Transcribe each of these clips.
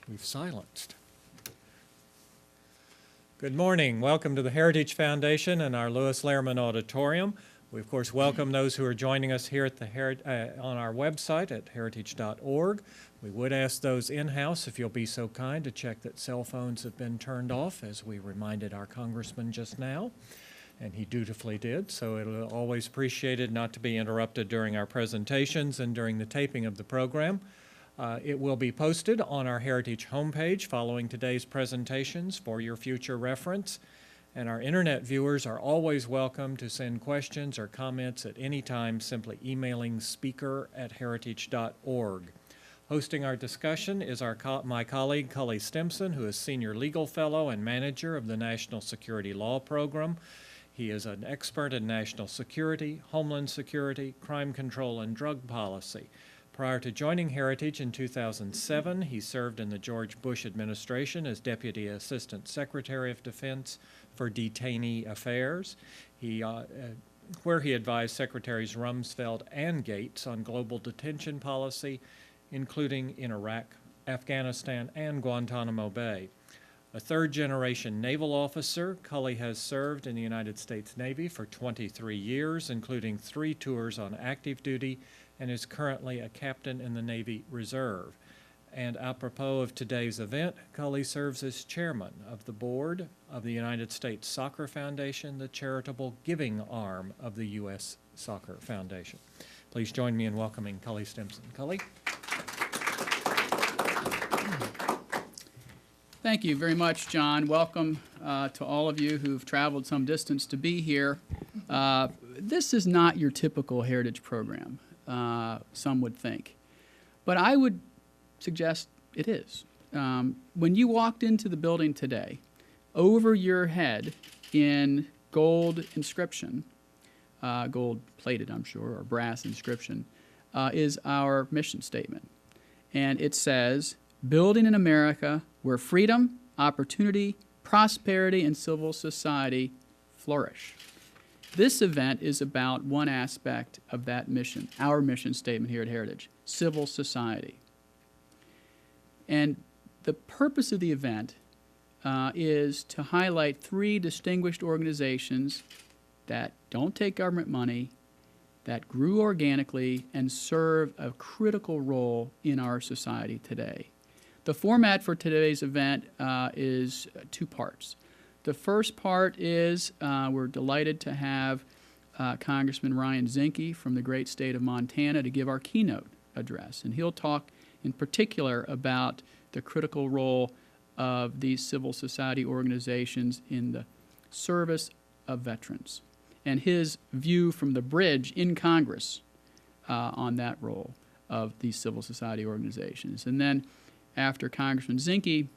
We've silenced. Good morning. Welcome to the Heritage Foundation and our Lewis Lehrman Auditorium. We, of course, welcome those who are joining us here at on our website at heritage.org. We would ask those in-house, if you'll be so kind, to check that cell phones have been turned off, as we reminded our congressman just now, and he dutifully did. So it'll always appreciated not to be interrupted during our presentations and during the taping of the program. It will be posted on our Heritage homepage following today's presentations for your future reference. And our internet viewers are always welcome to send questions or comments at any time, simply emailing speaker@heritage.org. Hosting our discussion is my colleague, Cully Stimson, who is Senior Legal Fellow and Manager of the National Security Law Program. He is an expert in national security, homeland security, crime control, and drug policy. Prior to joining Heritage in 2007, he served in the George Bush administration as Deputy Assistant Secretary of Defense for Detainee Affairs, where he advised Secretaries Rumsfeld and Gates on global detention policy, including in Iraq, Afghanistan, and Guantanamo Bay. A third-generation naval officer, Cully has served in the United States Navy for 23 years, including 3 tours on active duty, and is currently a captain in the Navy Reserve. And apropos of today's event, Cully serves as chairman of the board of the United States Soccer Foundation, the charitable giving arm of the U.S. Soccer Foundation. Please join me in welcoming Cully Stimson. Cully? Thank you very much, John. Welcome to all of you who've traveled some distance to be here. This is not your typical Heritage program, some would think. But I would suggest it is. When you walked into the building today, over your head in gold inscription, gold-plated, I'm sure, or brass inscription, is our mission statement. And it says, "Building an America where freedom, opportunity, prosperity, and civil society flourish." This event is about one aspect of that mission, our mission statement here at Heritage, civil society. And the purpose of the event is to highlight 3 distinguished organizations that don't take government money, that grew organically, and serve a critical role in our society today. The format for today's event is 2 parts. The first part is we're delighted to have Congressman Ryan Zinke from the great state of Montana to give our keynote address. And he'll talk in particular about the critical role of these civil society organizations in the service of veterans and his view from the bridge in Congress on that role of these civil society organizations. And then after Congressman Zinke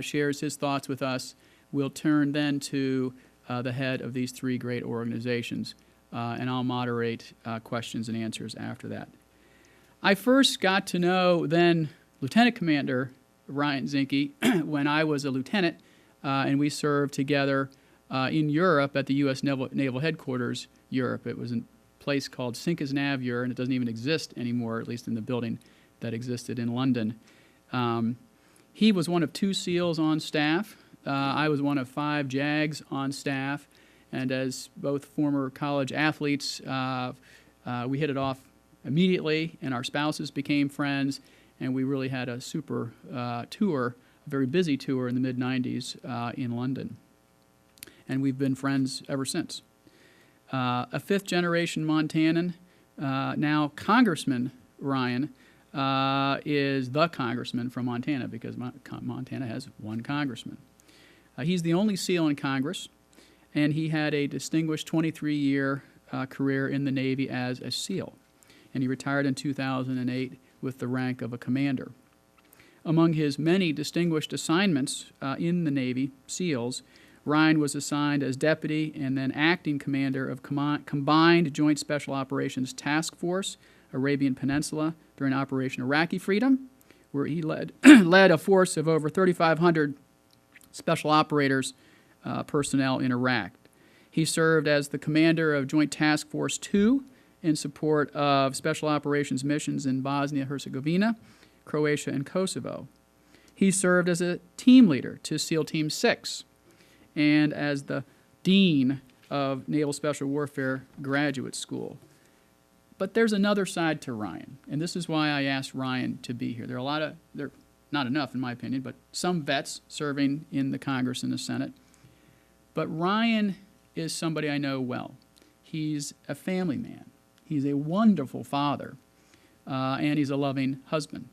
shares his thoughts with us, we'll turn then to the head of these 3 great organizations, and I'll moderate questions and answers after that. I first got to know then Lieutenant Commander Ryan Zinke when I was a lieutenant, and we served together in Europe at the U.S. Naval Headquarters, Europe. It was a place called Sincas-Navier, and it doesn't even exist anymore, at least in the building that existed in London. He was one of 2 SEALs on staff. I was one of 5 JAGs on staff, and as both former college athletes, we hit it off immediately, and our spouses became friends, and we really had a super tour, a very busy tour in the mid-'90s in London. And we've been friends ever since. A 5th-generation Montanan, now Congressman Ryan, is the congressman from Montana because Montana has 1 congressman. He's the only SEAL in Congress, and he had a distinguished 23-year career in the Navy as a SEAL, and he retired in 2008 with the rank of a commander. Among his many distinguished assignments in the Navy SEALs, Ryan was assigned as deputy and then acting commander of Combined Joint Special Operations Task Force, Arabian Peninsula, during Operation Iraqi Freedom, where he led a force of over 3,500 special operators personnel in Iraq. He served as the commander of Joint Task Force 2 in support of special operations missions in Bosnia-Herzegovina, Croatia, and Kosovo. He served as a team leader to SEAL Team 6 and as the dean of Naval Special Warfare Graduate School. But there's another side to Ryan, and this is why I asked Ryan to be here. There are not enough in my opinion, but some vets serving in the Congress and the Senate. But Ryan is somebody I know well. He's a family man. He's a wonderful father, and he's a loving husband.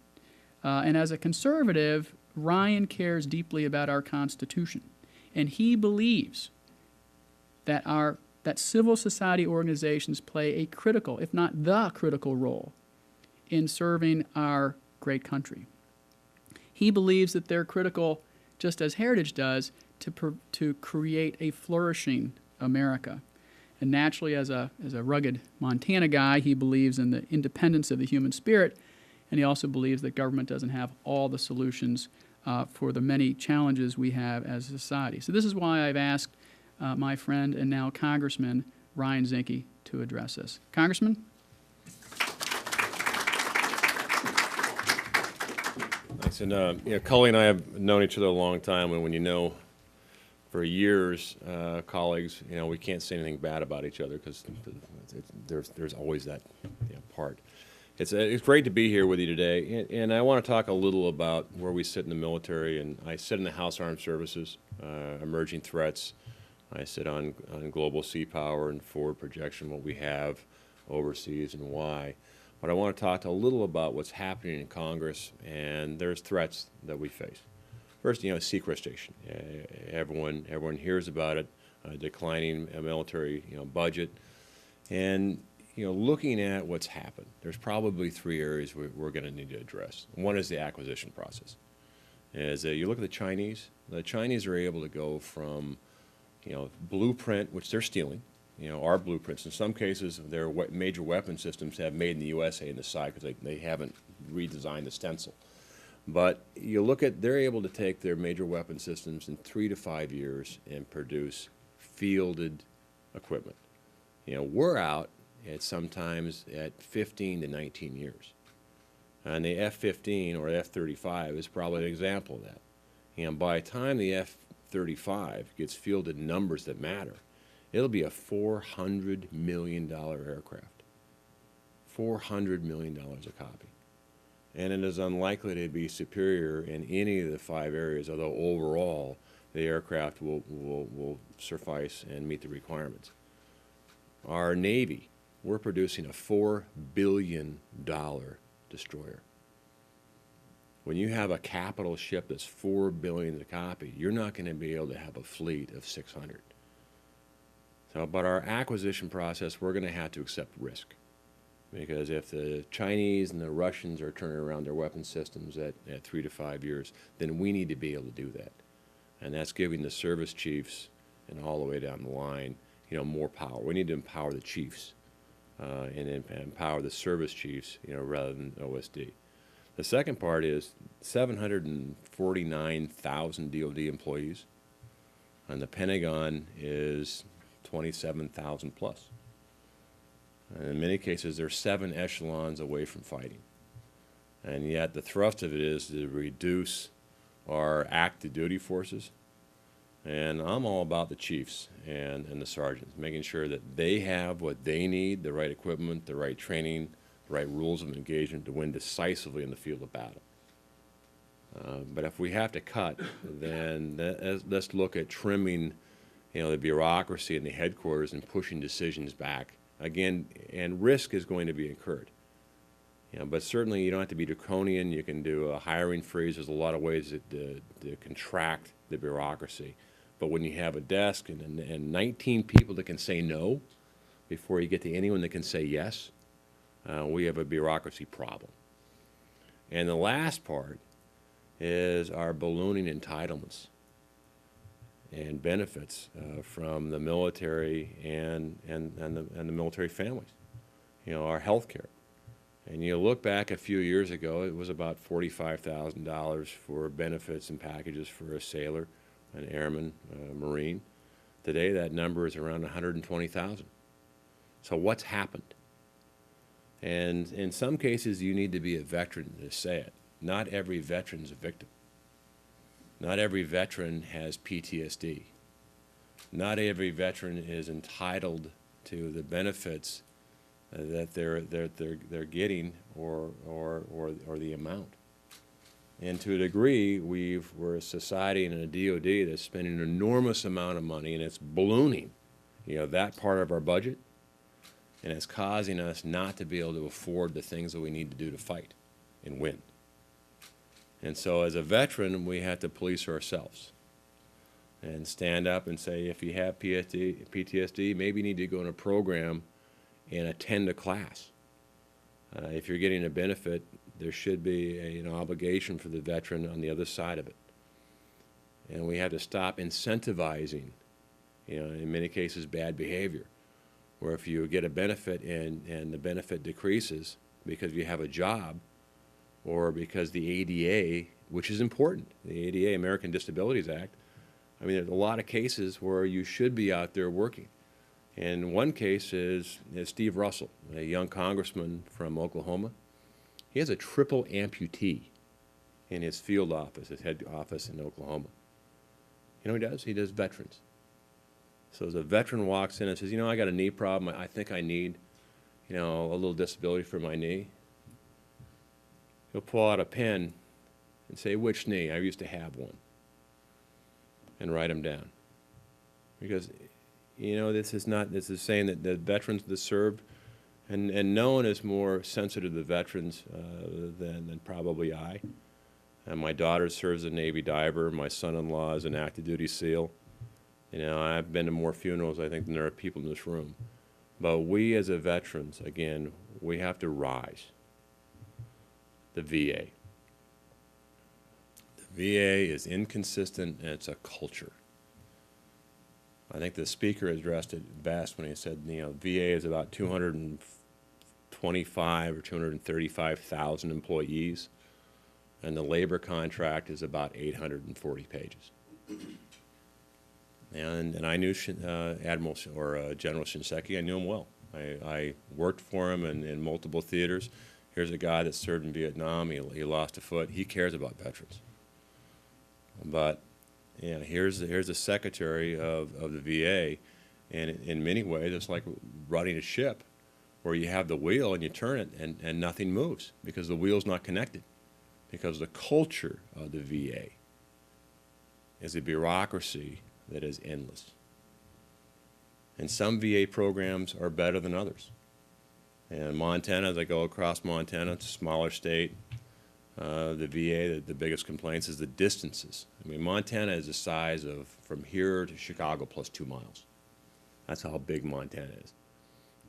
And as a conservative, Ryan cares deeply about our Constitution, and he believes that civil society organizations play a critical, if not the critical role in serving our great country. He believes that they're critical, just as Heritage does, to create a flourishing America. And naturally, as a rugged Montana guy, he believes in the independence of the human spirit, and he also believes that government doesn't have all the solutions for the many challenges we have as a society. So this is why I've asked my friend and now Congressman Ryan Zinke to address us. Congressman? Thanks. And Cully and I have known each other a long time, and when you know for years, colleagues, we can't say anything bad about each other because there's always that part. It's great to be here with you today, and I want to talk a little about where we sit in the military. And I sit in the House Armed Services, emerging threats. I sit on global sea power and forward projection, what we have overseas and why. But I want to talk a little about what's happening in Congress, and there's threats that we face. First, sequestration. Everyone hears about it, declining military budget, and looking at what's happened. There's probably three areas we're going to need to address. One is the acquisition process. As you look at the Chinese are able to go from blueprint, which they're stealing, our blueprints. In some cases, their major weapon systems have made in the USA in the side because they haven't redesigned the stencil. But you look at, they're able to take their major weapon systems in 3 to 5 years and produce fielded equipment. We're out at sometimes at 15 to 19 years. And the F-15 or F-35 is probably an example of that. And by the time the F-35 gets fielded in numbers that matter, it'll be a $400 million aircraft. $400 million a copy. And it is unlikely to be superior in any of the 5 areas, although overall the aircraft will suffice and meet the requirements. Our Navy, we're producing a $4 billion destroyer. When you have a capital ship that's $4 billion a copy, you're not going to be able to have a fleet of 600. But our acquisition process, we're going to have to accept risk. Because if the Chinese and the Russians are turning around their weapon systems at 3 to 5 years, then we need to be able to do that. And that's giving the service chiefs and all the way down the line, more power. We need to empower the chiefs and empower the service chiefs, rather than OSD. The second part is 749,000 DoD employees, and the Pentagon is 27,000 plus. And in many cases, they're 7 echelons away from fighting. And yet the thrust of it is to reduce our active duty forces. And I'm all about the chiefs and the sergeants, making sure that they have what they need, the right equipment, the right training, the right rules of engagement to win decisively in the field of battle. But if we have to cut, then let's look at trimming the bureaucracy in the headquarters and pushing decisions back. Again, and risk is going to be incurred. But certainly you don't have to be draconian. You can do a hiring freeze. There's a lot of ways to contract the bureaucracy. But when you have a desk and 19 people that can say no before you get to anyone that can say yes, we have a bureaucracy problem. And the last part is our ballooning entitlements and benefits from the military and the military families. Our health care. And you look back a few years ago, it was about $45,000 for benefits and packages for a sailor, an airman, a Marine. Today that number is around $120,000. So what's happened? And in some cases you need to be a veteran to say it. Not every veteran's a victim. Not every veteran has PTSD. Not every veteran is entitled to the benefits that they're getting or the amount. And to a degree, we're a society and a DOD that's spending an enormous amount of money, and it's ballooning, that part of our budget, and it's causing us not to be able to afford the things that we need to do to fight and win. And so as a veteran, we have to police ourselves and stand up and say, if you have PTSD, maybe you need to go in a program and attend a class. If you're getting a benefit, there should be an obligation for the veteran on the other side of it. And we have to stop incentivizing, in many cases, bad behavior, where if you get a benefit and the benefit decreases because you have a job or because the ADA, which is important, the ADA, American Disabilities Act, I mean, there's a lot of cases where you should be out there working. And one case is Steve Russell, a young congressman from Oklahoma. He has a triple amputee in his field office, his head office in Oklahoma. You know what he does? He does veterans. So as a veteran walks in and says, I got a knee problem, I think I need, a little disability for my knee, he'll pull out a pen and say, which knee? I used to have one. And write them down. Because, this is saying that the veterans that served, and no one is more sensitive to veterans than probably I. And my daughter serves as a Navy diver. My son-in-law is an active duty SEAL. I've been to more funerals, I think, than there are people in this room. But we as a veterans, again, we have to rise. The VA. VA is inconsistent, and it's a culture. I think the speaker addressed it best when he said, VA is about 225 or 235,000 employees, and the labor contract is about 840 pages. And I knew General Shinseki. I knew him well. I worked for him in multiple theaters. Here's a guy that served in Vietnam. He lost a foot. He cares about veterans. But here's the secretary of the VA, and in many ways it's like running a ship where you have the wheel and you turn it and nothing moves because the wheel's not connected, because the culture of the VA is a bureaucracy that is endless. And some VA programs are better than others. And Montana, as I go across Montana, it's a smaller state. The VA, the biggest complaints is the distances. I mean, Montana is the size of from here to Chicago plus 2 miles. That's how big Montana is.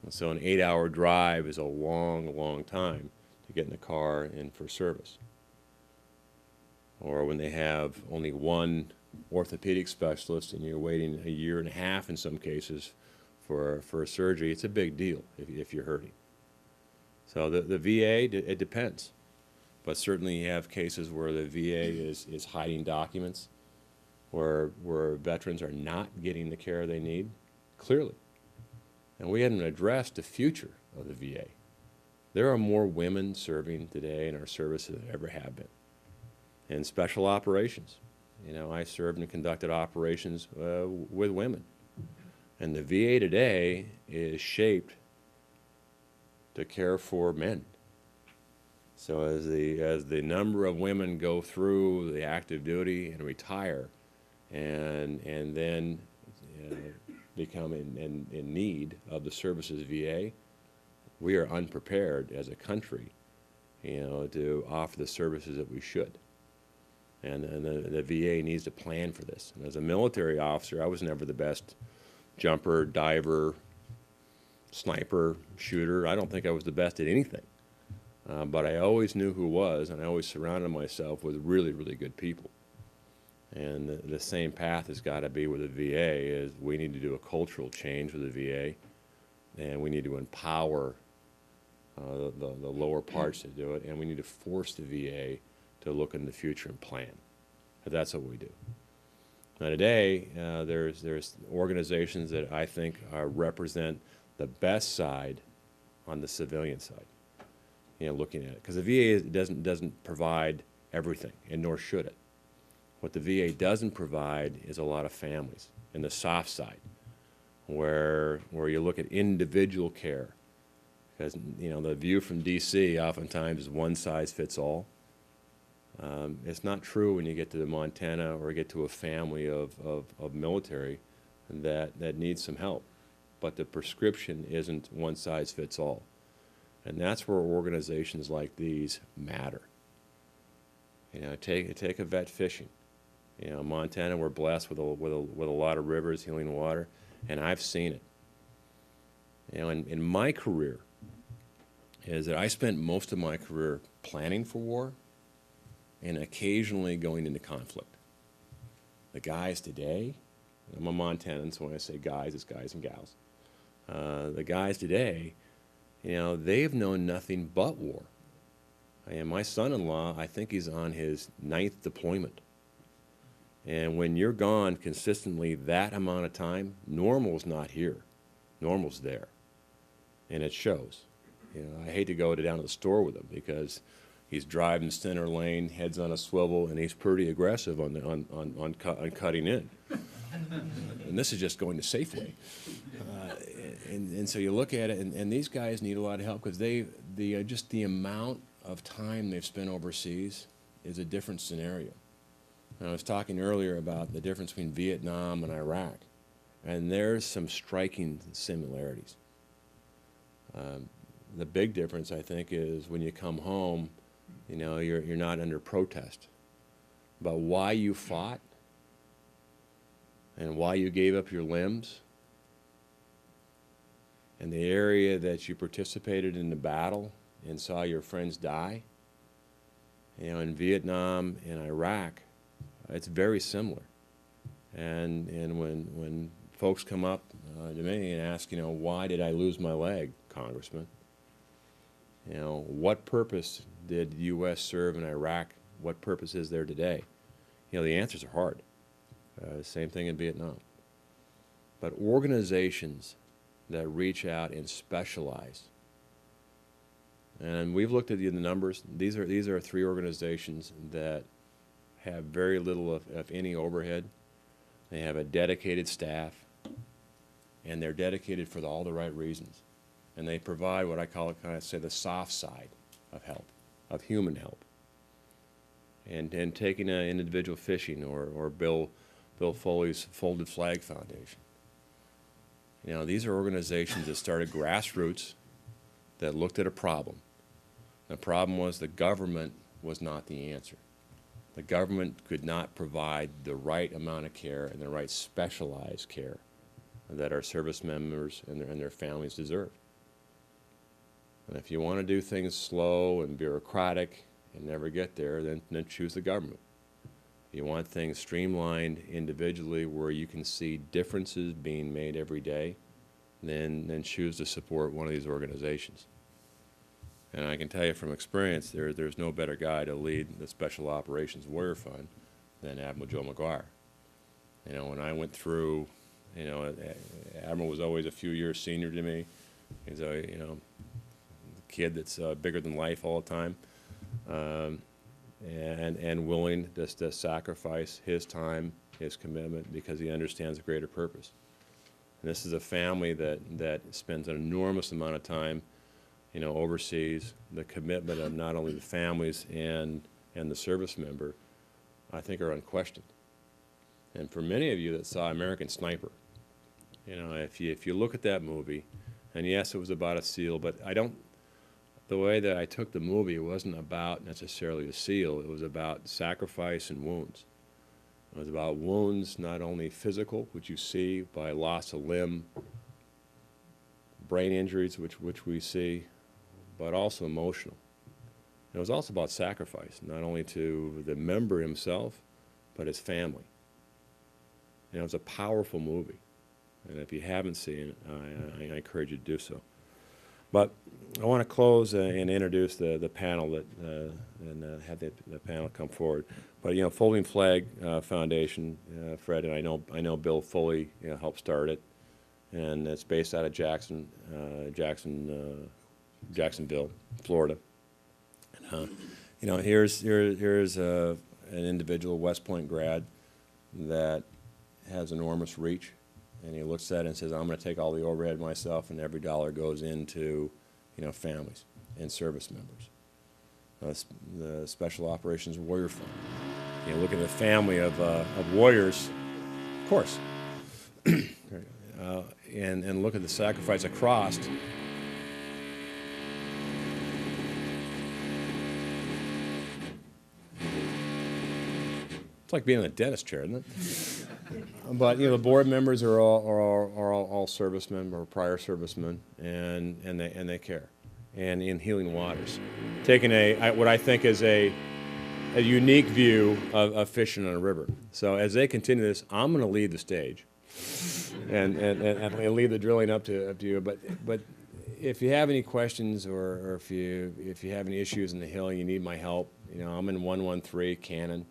And so an 8-hour drive is a long, long time to get in the car and for service. Or when they have only one orthopedic specialist and you're waiting a year and a half in some cases for a surgery, it's a big deal if you're hurting. So the VA, it depends. But certainly you have cases where the VA is hiding documents, where veterans are not getting the care they need, clearly. And we haven't addressed the future of the VA. There are more women serving today in our services than ever have been. In special operations, I served and conducted operations with women. And the VA today is shaped to care for men. So as the number of women go through the active duty and retire, and then become in need of the services VA, we are unprepared as a country, to offer the services that we should. And the VA needs to plan for this. And as a military officer, I was never the best jumper, diver, sniper, shooter. I don't think I was the best at anything. But I always knew who was, and I always surrounded myself with really, really good people. And the same path has got to be with the VA. Is we need to do a cultural change with the VA, and we need to empower the lower parts to do it, and we need to force the VA to look in the future and plan. That's what we do. Now today, there's organizations that I think represent the best side on the civilian side. Looking at it, because the VA doesn't provide everything, and nor should it. What the VA doesn't provide is a lot of families in the soft side, where you look at individual care. Because, you know, the view from D.C. oftentimes is one size fits all. It's not true when you get to Montana or get to a family of military that needs some help. But the prescription isn't one size fits all. And that's where organizations like these matter. You know, take a vet fishing. You know, Montana, we're blessed with a lot of rivers, healing water, and I've seen it. You know, in my career, is that I spent most of my career planning for war and occasionally going into conflict. The guys today, I'm a Montanan, so when I say guys, it's guys and gals. The guys today, you know, they've known nothing but war. And my son-in-law, I think he's on his 9th deployment. And when you're gone consistently that amount of time, normal's not here. Normal's there. And it shows. You know, I hate to go down to the store with him because he's driving center lane, head's on a swivel, and he's pretty aggressive on cutting in. And this is just going to Safeway. And so you look at it, and these guys need a lot of help because just the amount of time they've spent overseas is a different scenario. And I was talking earlier about the difference between Vietnam and Iraq, and there's some striking similarities. The big difference, I think, is when you come home, you know, you're not under protest. But why you fought and why you gave up your limbs and the area that you participated in the battle and saw your friends die, you know, in Vietnam and Iraq, it's very similar. And when folks come up to me and ask, you know, why did I lose my leg, Congressman? You know, what purpose did the U.S. serve in Iraq? What purpose is there today? You know, the answers are hard. Same thing in Vietnam. But organizations that reach out and specialize, and we've looked at the numbers. These are 3 organizations that have very little, if any, overhead. They have a dedicated staff, and they're dedicated for all the right reasons. And they provide what I call it, kind of say, the soft side of help, of human help. And taking an individual fishing or Bill Foley's Folded Flag Foundation. You know, these are organizations that started grassroots, that looked at a problem. The problem was the government was not the answer. The government could not provide the right amount of care and the right specialized care that our service members and their families deserve. And if you want to do things slow and bureaucratic and never get there, then choose the government. If you want things streamlined individually where you can see differences being made every day, then choose to support one of these organizations. And I can tell you from experience, there's no better guy to lead the Special Operations Warrior Fund than Admiral Joe McGuire. You know, when I went through, you know, Admiral was always a few years senior to me. He's a, you know, kid that's bigger than life all the time, and willing just to sacrifice his time, his commitment, because he understands the greater purpose. And this is a family that spends an enormous amount of time, you know, overseas. The commitment of not only the families and the service member, I think, are unquestioned. And for many of you that saw American Sniper, you know, if you look at that movie, and yes, it was about a SEAL, but the way that I took the movie, it wasn't about necessarily a SEAL. It was about sacrifice and wounds. It was about wounds, not only physical, which you see by loss of limb, brain injuries, which we see, but also emotional. And it was also about sacrifice, not only to the member himself, but his family. And it was a powerful movie. And if you haven't seen it, I encourage you to do so. But I want to close and introduce the panel and have the panel come forward. But, you know, Folding Flag Foundation, Fred, and I know Bill Foley, you know, helped start it, and it's based out of Jacksonville, Florida. You know, here's an individual, West Point grad, that has enormous reach, and he looks at it and says, I'm going to take all the overhead myself, and every dollar goes into, families and service members. The Special Operations Warrior Fund. Look at the family of warriors, of course, and look at the sacrifice across. It's like being in a dentist chair, isn't it? But the board members are all servicemen or prior servicemen, and they care. And in Healing Waters, taking what I think is a unique view of fishing on a river. So as they continue this, I'm going to lead the stage, and leave the drilling up to you. But if you have any questions or if you have any issues in the hill, you need my help. I'm in 113 Cannon.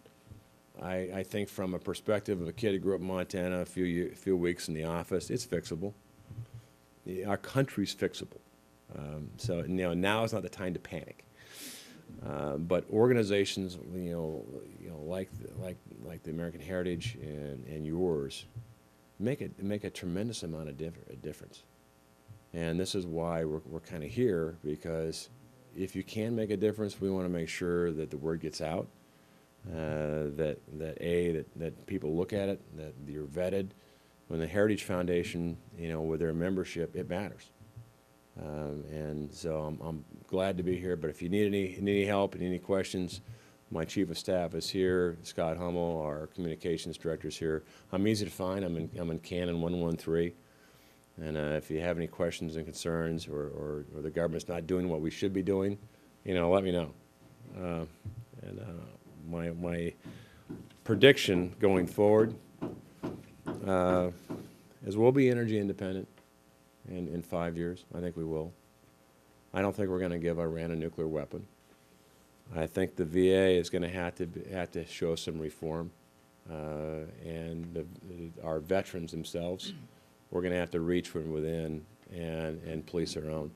I think from a perspective of a kid who grew up in Montana, a few weeks in the office, it's fixable. Our country's fixable. So now is not the time to panic. But organizations, like the American Heritage and yours, make a tremendous amount of difference. And this is why we're kind of here, because if you can make a difference, we want to make sure that the word gets out. That people look at it, that you're vetted. When the Heritage Foundation, with their membership, it matters. And so I'm glad to be here. But if you need any help and any questions, my chief of staff is here. Scott Hummel, our communications director, is here. I'm easy to find. I'm in Cannon 113. And if you have any questions and concerns, or the government's not doing what we should be doing, let me know. My prediction going forward is we'll be energy independent in 5 years. I think we will. I don't think we're going to give Iran a nuclear weapon. I think the VA is going to have to show some reform, and our veterans themselves, we're going to have to reach from within and police our own.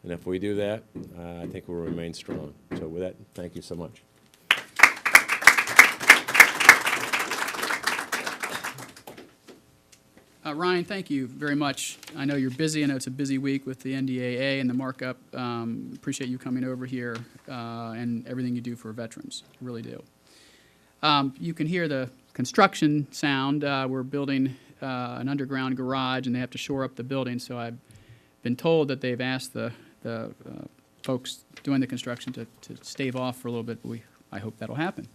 And if we do that, I think we'll remain strong. So with that, thank you so much. Ryan, thank you very much. I know you're busy. I know it's a busy week with the NDAA and the markup. Appreciate you coming over here and everything you do for veterans. I really do. You can hear the construction sound. We're building an underground garage, and they have to shore up the building. So I've been told that they've asked the folks doing the construction to stave off for a little bit, but I hope that'll happen.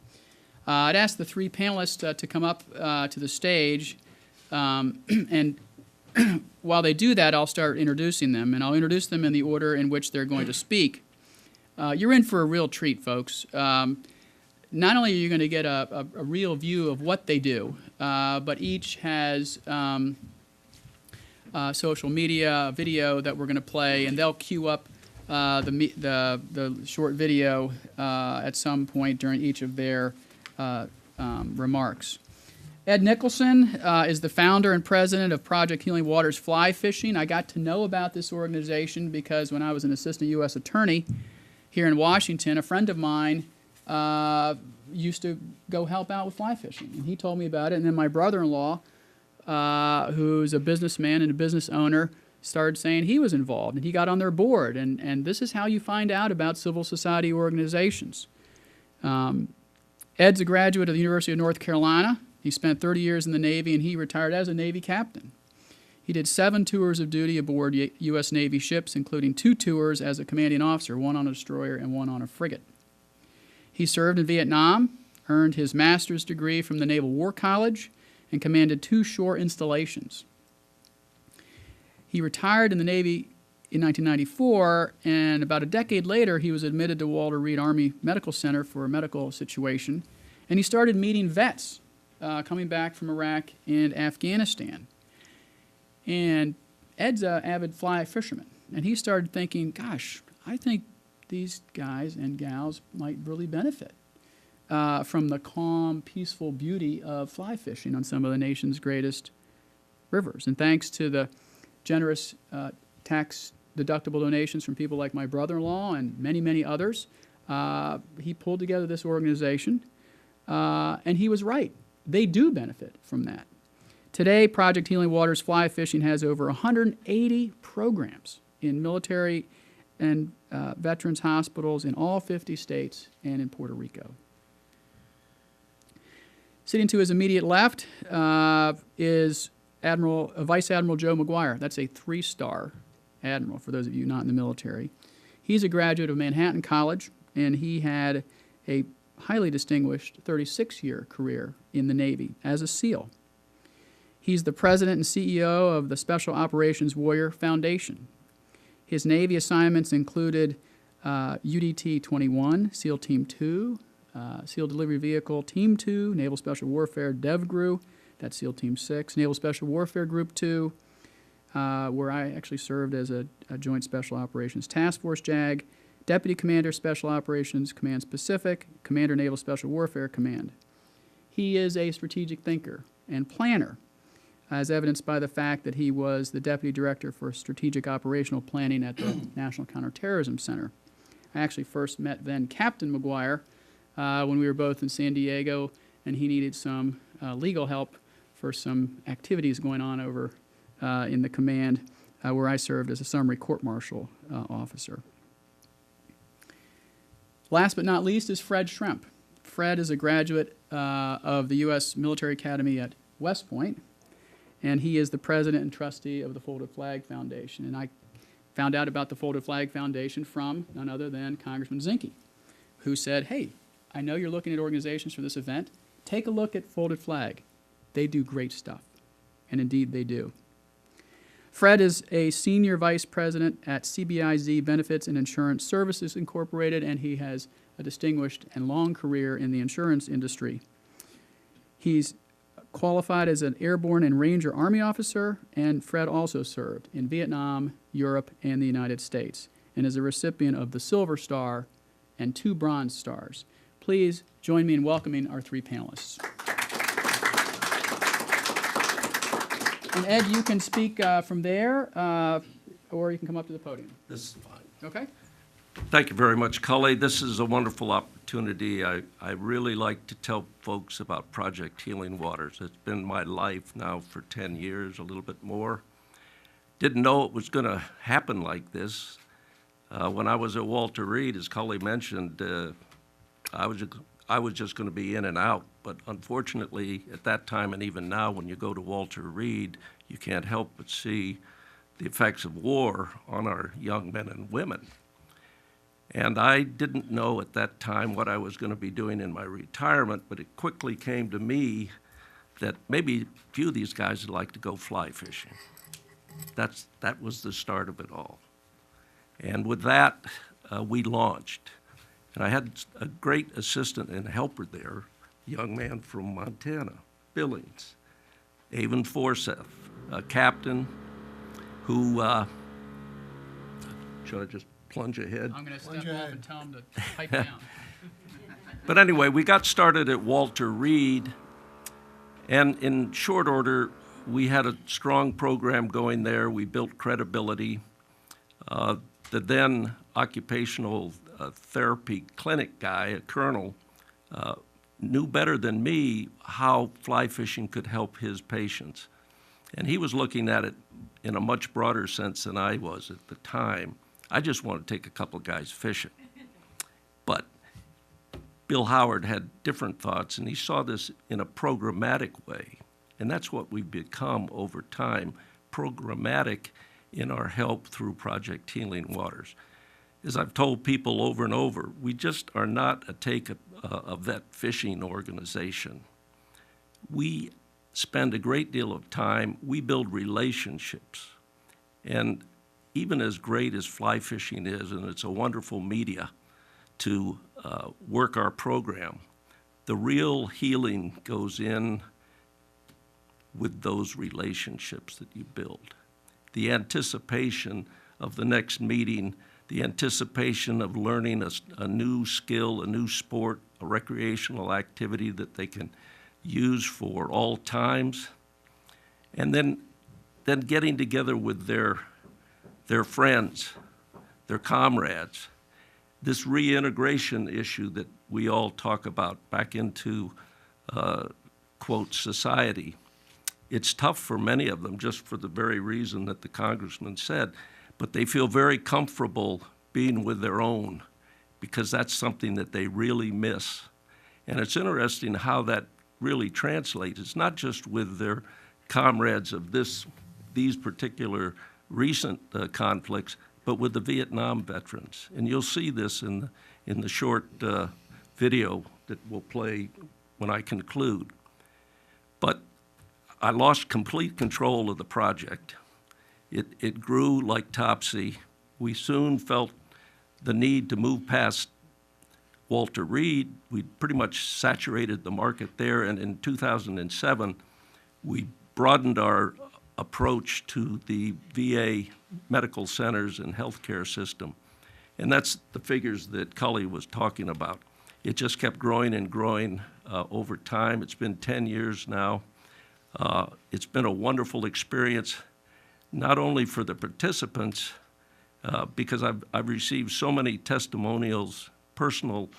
I'd ask the three panelists to come up to the stage. And while they do that, I'll start introducing them, and I'll introduce them in the order in which they're going to speak. You're in for a real treat, folks. Not only are you going to get a real view of what they do, but each has social media, video that we're going to play, and they'll queue up the short video at some point during each of their remarks. Ed Nicholson is the founder and president of Project Healing Waters Fly Fishing. I got to know about this organization because when I was an assistant U.S. attorney here in Washington, a friend of mine used to go help out with fly fishing, and he told me about it. And then my brother-in-law, who's a businessman and a business owner, started saying he was involved, and he got on their board. And this is how you find out about civil society organizations. Ed's a graduate of the University of North Carolina. He spent 30 years in the Navy, and he retired as a Navy captain. He did 7 tours of duty aboard U.S. Navy ships, including 2 tours as a commanding officer, 1 on a destroyer and 1 on a frigate. He served in Vietnam, earned his master's degree from the Naval War College, and commanded 2 shore installations. He retired in the Navy in 1994, and about a decade later, he was admitted to Walter Reed Army Medical Center for a medical situation, and he started meeting vets coming back from Iraq and Afghanistan. And Ed's an avid fly fisherman, and he started thinking, gosh, I think these guys and gals might really benefit from the calm, peaceful beauty of fly fishing on some of the nation's greatest rivers. And thanks to the generous tax-deductible donations from people like my brother-in-law and many, many others, he pulled together this organization. And he was right. They do benefit from that. Today, Project Healing Waters Fly Fishing has over 180 programs in military and veterans hospitals in all 50 states and in Puerto Rico. Sitting to his immediate left is Vice Admiral Joe McGuire. That's a 3-star admiral, for those of you not in the military. He's a graduate of Manhattan College, and he had a highly distinguished 36-year career in the Navy as a SEAL. He's the president and CEO of the Special Operations Warrior Foundation. His Navy assignments included UDT-21, SEAL Team 2, SEAL Delivery Vehicle Team 2, Naval Special Warfare DevGRU, that's SEAL Team 6, Naval Special Warfare Group 2, where I actually served as a Joint Special Operations Task Force JAG, Deputy Commander Special Operations Command Pacific, Commander Naval Special Warfare Command. He is a strategic thinker and planner, as evidenced by the fact that he was the Deputy Director for Strategic Operational Planning at the National Counterterrorism Center. I actually first met then Captain McGuire when we were both in San Diego, and he needed some legal help for some activities going on over in the command where I served as a summary court-martial officer. Last but not least is Fred Schremp. Fred is a graduate of the U.S. Military Academy at West Point, and he is the president and trustee of the Folded Flag Foundation. And I found out about the Folded Flag Foundation from none other than Congressman Zinke, who said, hey, I know you're looking at organizations for this event. Take a look at Folded Flag. They do great stuff. And indeed, they do. Fred is a senior vice president at CBIZ Benefits and Insurance Services Incorporated, and he has a distinguished and long career in the insurance industry. He's qualified as an airborne and Ranger Army officer, and Fred also served in Vietnam, Europe, and the United States, and is a recipient of the Silver Star and 2 Bronze Stars. Please join me in welcoming our 3 panelists. And Ed, you can speak from there, or you can come up to the podium. This is fine. Okay? Thank you very much, Cully. This is a wonderful opportunity. I really like to tell folks about Project Healing Waters. It's been my life now for 10 years, a little bit more. Didn't know it was going to happen like this. When I was at Walter Reed, as Cully mentioned, I was just going to be in and out. But unfortunately, at that time and even now, when you go to Walter Reed, you can't help but see the effects of war on our young men and women. And I didn't know at that time what I was going to be doing in my retirement, but it quickly came to me that maybe a few of these guys would like to go fly fishing. That was the start of it all. And with that, we launched. And I had a great assistant and helper there, a young man from Montana, Billings, Avon Forsyth, a captain who, should I just plunge ahead? I'm going to step off and tell him to pipe down. But anyway, we got started at Walter Reed, and in short order, we had a strong program going there. We built credibility. The then occupational therapy clinic guy, a colonel, knew better than me how fly fishing could help his patients. And he was looking at it in a much broader sense than I was at the time. I just wanted to take a couple of guys fishing. But Bill Howard had different thoughts, and he saw this in a programmatic way. And that's what we've become over time, programmatic in our help through Project Healing Waters. As I've told people over and over, we just are not a vet fishing organization. We spend a great deal of time, we build relationships. And even as great as fly fishing is, and it's a wonderful media to work our program, the real healing goes in with those relationships that you build. The anticipation of the next meeting, the anticipation of learning a new skill, a new sport, a recreational activity that they can use for all times, and then getting together with their friends, their comrades. This reintegration issue that we all talk about back into, quote, society. It's tough for many of them just for the very reason that the congressman said, but they feel very comfortable being with their own because that's something that they really miss. And it's interesting how that really translates. It's not just with their comrades of these particular recent conflicts, but with the Vietnam veterans. And you'll see this in the short video that we'll play when I conclude. But I lost complete control of the project. It grew like Topsy. We soon felt the need to move past Walter Reed. We pretty much saturated the market there, and in 2007, we broadened our approach to the VA medical centers and healthcare system. And that's the figures that Cully was talking about. It just kept growing and growing over time. It's been 10 years now. It's been a wonderful experience, not only for the participants, because I've received so many testimonials, personal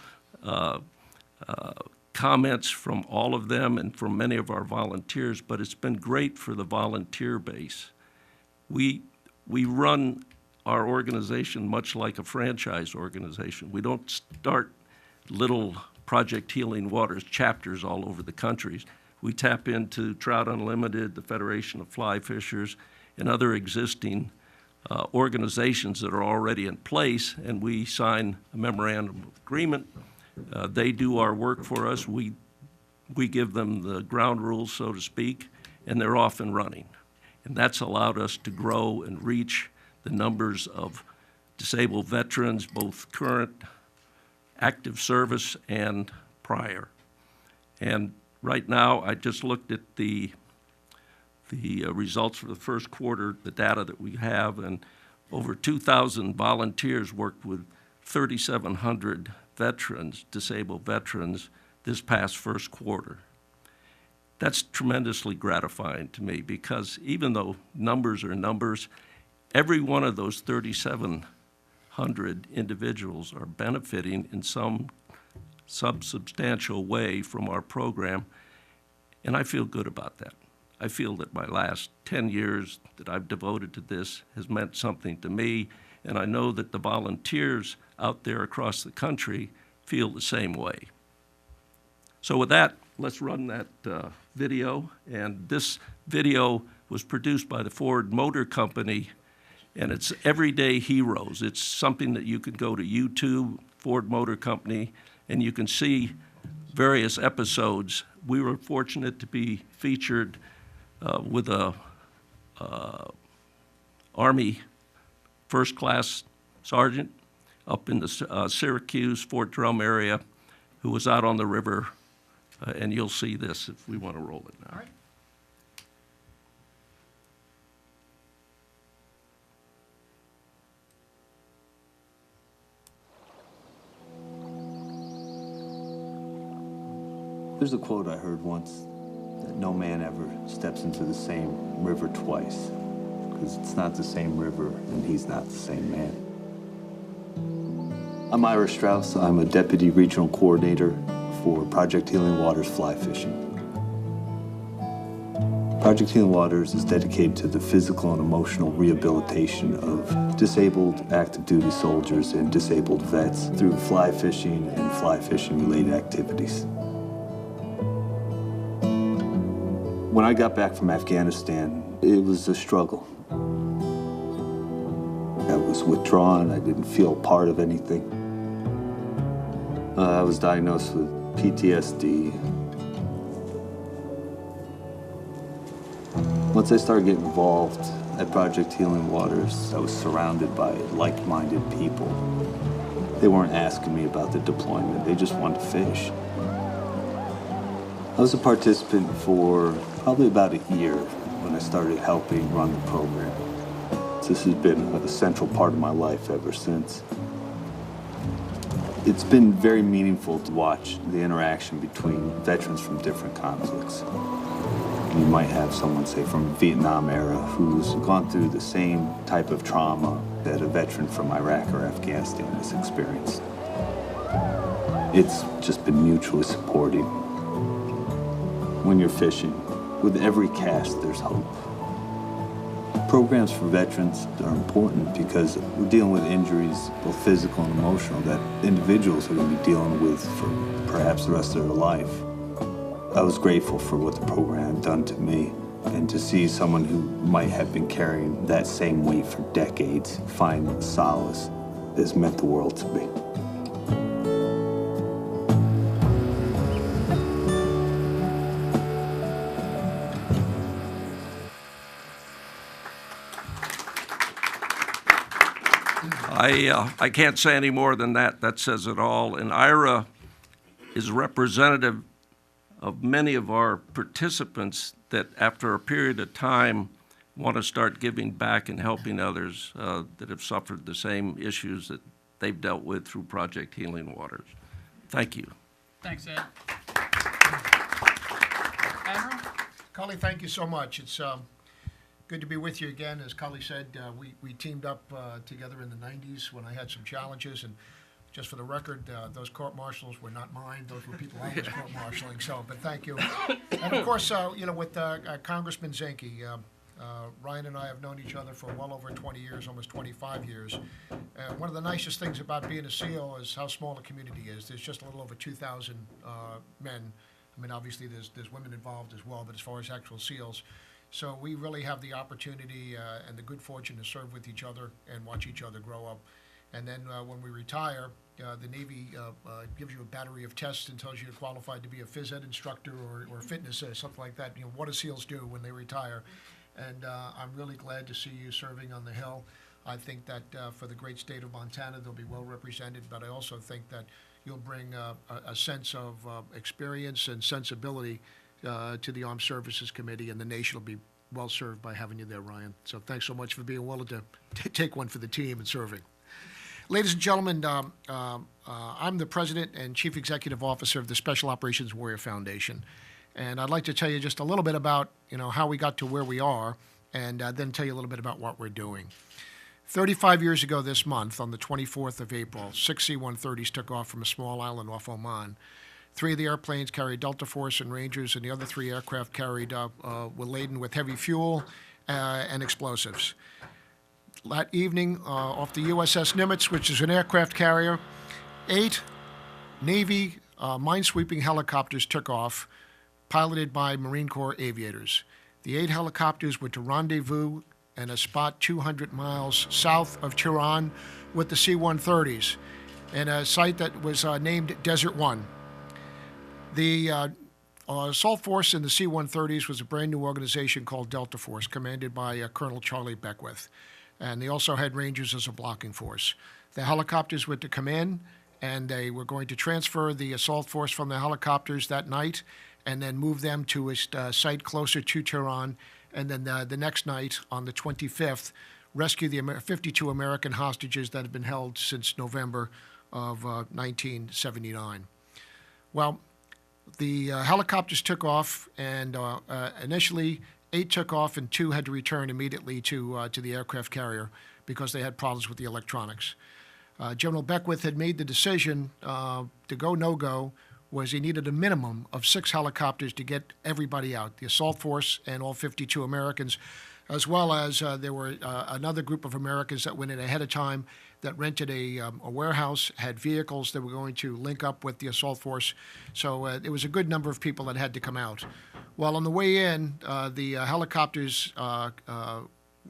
comments from all of them and from many of our volunteers, but it's been great for the volunteer base. We run our organization much like a franchise organization. We don't start little Project Healing Waters chapters all over the country. We tap into Trout Unlimited, the Federation of Fly Fishers, and other existing organizations that are already in place, and we sign a memorandum of agreement. They do our work for us. We give them the ground rules, so to speak, and they're off and running. And that's allowed us to grow and reach the numbers of disabled veterans, both current, active service, and prior. And right now, I just looked at the results for the first quarter, the data that we have, and over 2,000 volunteers worked with 3,700 veterans, disabled veterans, this past first quarter. That's tremendously gratifying to me because even though numbers are numbers, every one of those 3,700 individuals are benefiting in some substantial way from our program, and I feel good about that. I feel that my last 10 years that I've devoted to this has meant something to me, and I know that the volunteers out there across the country feel the same way. So with that, let's run that video. And this video was produced by the Ford Motor Company, and it's Everyday Heroes. It's something that you can go to YouTube, Ford Motor Company, and you can see various episodes. We were fortunate to be featured with a Army first-class sergeant up in the Syracuse, Fort Drum area, who was out on the river, and you'll see this if we want to roll it now. All right. There's a quote I heard once, that no man ever steps into the same river twice, because it's not the same river and he's not the same man. I'm Ira Strauss. I'm a Deputy Regional Coordinator for Project Healing Waters Fly Fishing. Project Healing Waters is dedicated to the physical and emotional rehabilitation of disabled active duty soldiers and disabled vets through fly fishing and fly fishing related activities. When I got back from Afghanistan, it was a struggle. I was withdrawn, I didn't feel part of anything. I was diagnosed with PTSD. Once I started getting involved at Project Healing Waters, I was surrounded by like-minded people. They weren't asking me about the deployment, they just wanted to fish. I was a participant for probably about a year when I started helping run the program. This has been a central part of my life ever since. It's been very meaningful to watch the interaction between veterans from different conflicts. You might have someone, say, from Vietnam era who's gone through the same type of trauma that a veteran from Iraq or Afghanistan has experienced. It's just been mutually supporting. When you're fishing, with every cast, there's hope. Programs for veterans are important because we're dealing with injuries, both physical and emotional, that individuals are going to be dealing with for perhaps the rest of their life. I was grateful for what the program had done to me, and to see someone who might have been carrying that same weight for decades find solace has meant the world to me. I can't say any more than that. That says it all. And Ira is representative of many of our participants that after a period of time want to start giving back and helping others that have suffered the same issues that they've dealt with through Project Healing Waters. Thank you. Thanks, Ed. Admiral? Cully, thank you so much. It's good to be with you again. As Cully said, we teamed up together in the 90s when I had some challenges. And just for the record, those court-martials were not mine. Those were people I was court-martialing. So, but thank you. And of course, with Congressman Zinke, Ryan and I have known each other for well over 20 years, almost 25 years. One of the nicest things about being a SEAL is how small the community is. There's just a little over 2,000 men. I mean, obviously, there's women involved as well, but as far as actual SEALs. So we really have the opportunity and the good fortune to serve with each other and watch each other grow up. And then when we retire, the Navy gives you a battery of tests and tells you you're qualified to be a phys ed instructor or fitness, something like that. What do SEALs do when they retire? And I'm really glad to see you serving on the Hill. I think that for the great state of Montana, they'll be well represented, but I also think that you'll bring a sense of experience and sensibility to the Armed Services Committee, and the nation will be well served by having you there, Ryan. So thanks so much for being willing to take one for the team and serving. Ladies and gentlemen, I'm the President and Chief Executive Officer of the Special Operations Warrior Foundation. And I'd like to tell you just a little bit about, how we got to where we are, and then tell you a little bit about what we're doing. 35 years ago this month, on the 24th of April, 6 C-130s took off from a small island off Oman. 3 of the airplanes carried Delta Force and Rangers, and the other 3 aircraft were laden with heavy fuel and explosives. That evening, off the USS Nimitz, which is an aircraft carrier, 8 Navy minesweeping helicopters took off, piloted by Marine Corps aviators. The 8 helicopters were to rendezvous in a spot 200 miles south of Tehran with the C-130s, in a site that was named Desert One. The assault force in the C-130s was a brand new organization called Delta Force, commanded by Colonel Charlie Beckwith. And they also had Rangers as a blocking force. The helicopters were to come in, and they were going to transfer the assault force from the helicopters that night and then move them to a site closer to Tehran. And then the next night, on the 25th, rescue the 52 American hostages that had been held since November of 1979. Well, the helicopters took off, and initially 8 took off and 2 had to return immediately to the aircraft carrier because they had problems with the electronics. General Beckwith had made the decision to go no-go was he needed a minimum of 6 helicopters to get everybody out, the assault force and all 52 Americans, as well as there were another group of Americans that went in ahead of time that rented a warehouse, had vehicles that were going to link up with the assault force. So it was a good number of people that had to come out. Well, on the way in, the helicopters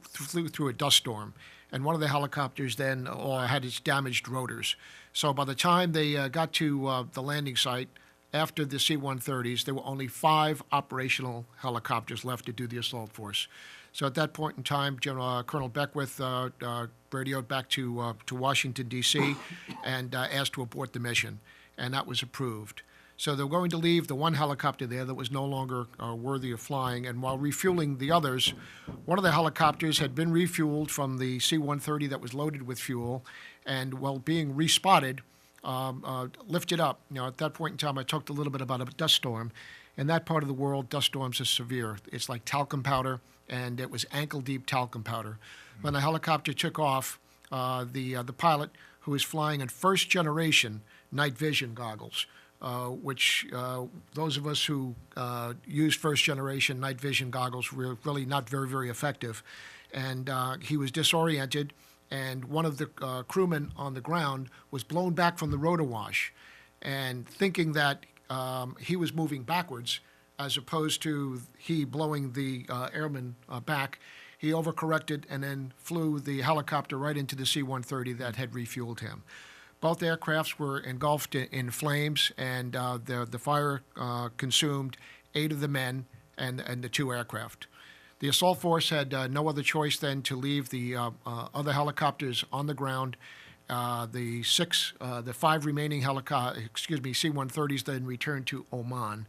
flew through a dust storm, and one of the helicopters then had its damaged rotors. So by the time they got to the landing site, after the C-130s, there were only 5 operational helicopters left to do the assault force. So at that point in time, Colonel Beckwith radioed back to Washington, D.C., and asked to abort the mission, and that was approved. So they were going to leave the one helicopter there that was no longer worthy of flying, and while refueling the others, one of the helicopters had been refueled from the C-130 that was loaded with fuel, and while being respotted, lifted up. At that point in time, I talked a little bit about a dust storm. In that part of the world, dust storms are severe. It's like talcum powder, and it was ankle-deep talcum powder. When the helicopter took off, the pilot, who was flying in first-generation night vision goggles, which those of us who used first-generation night vision goggles were really not very, very effective. And he was disoriented, and one of the crewmen on the ground was blown back from the rotor wash. And thinking that he was moving backwards, as opposed to he blowing the airman back, he overcorrected and then flew the helicopter right into the C-130 that had refueled him. Both aircrafts were engulfed in flames, and the fire consumed 8 of the men and the 2 aircraft. The assault force had no other choice than to leave the other helicopters on the ground. The 5 remaining C-130s then returned to Oman.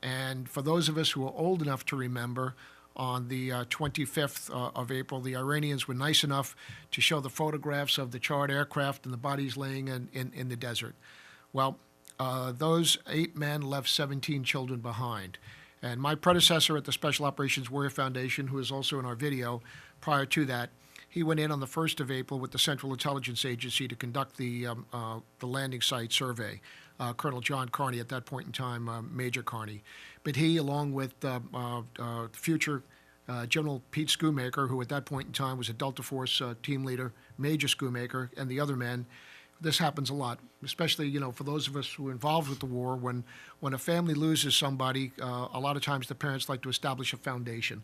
And for those of us who are old enough to remember, on the 25th of April, the Iranians were nice enough to show the photographs of the charred aircraft and the bodies laying in the desert. Well, those 8 men left 17 children behind. And my predecessor at the Special Operations Warrior Foundation, who is also in our video, prior to that, he went in on the 1st of April with the Central Intelligence Agency to conduct the landing site survey. Colonel John Carney, at that point in time, Major Carney. But he, along with future General Pete Schoonmaker, who at that point in time was a Delta Force team leader, Major Schoonmaker, and the other men, this happens a lot, especially, for those of us who are involved with the war. When a family loses somebody, a lot of times the parents like to establish a foundation.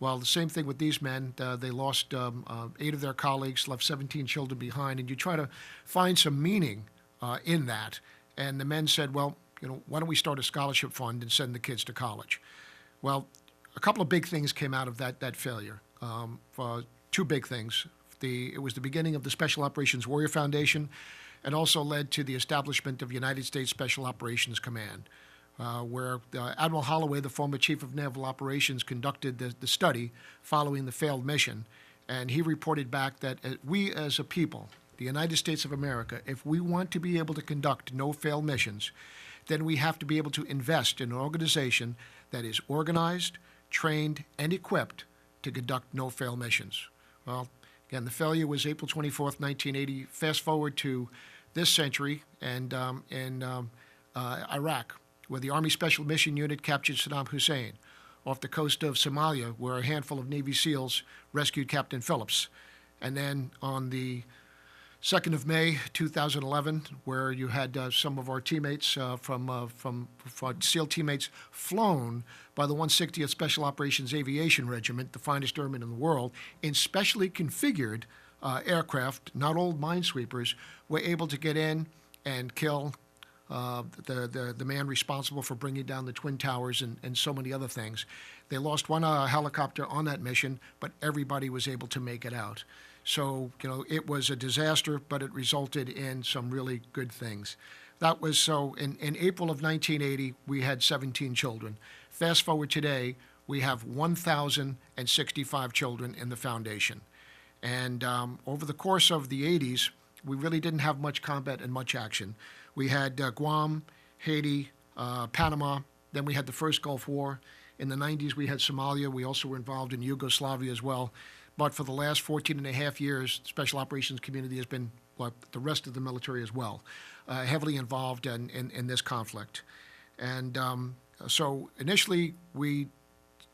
Well, the same thing with these men. They lost 8 of their colleagues, left 17 children behind, and you try to find some meaning in that. And the men said, well, why don't we start a scholarship fund and send the kids to college? Well, a couple of big things came out of that failure. 2 big things. It was the beginning of the Special Operations Warrior Foundation, and also led to the establishment of United States Special Operations Command, where Admiral Holloway, the former Chief of Naval Operations, conducted the study following the failed mission. And he reported back that we as a people, the United States of America, if we want to be able to conduct no-fail missions, then we have to be able to invest in an organization that is organized, trained, and equipped to conduct no-fail missions. Well, again, the failure was April 24th, 1980. Fast forward to this century, and in Iraq, where the Army Special Mission Unit captured Saddam Hussein, off the coast of Somalia, where a handful of Navy SEALs rescued Captain Phillips, and then on the 2nd of May, 2011, where you had some of our teammates from SEAL teammates flown by the 160th Special Operations Aviation Regiment, the finest airmen in the world, in specially configured aircraft, not old minesweepers, were able to get in and kill the man responsible for bringing down the Twin Towers and so many other things. They lost 1 helicopter on that mission, but everybody was able to make it out. So, it was a disaster, but it resulted in some really good things. That was so, in April of 1980, we had 17 children. Fast forward today, we have 1,065 children in the foundation. And over the course of the 80s, we really didn't have much combat and much action. We had Guam, Haiti, Panama, then we had the first Gulf War. In the 90s, we had Somalia. We also were involved in Yugoslavia as well. But for the last 14 and a half years, the Special Operations community has been, like the rest of the military as well, heavily involved in this conflict. And so initially, we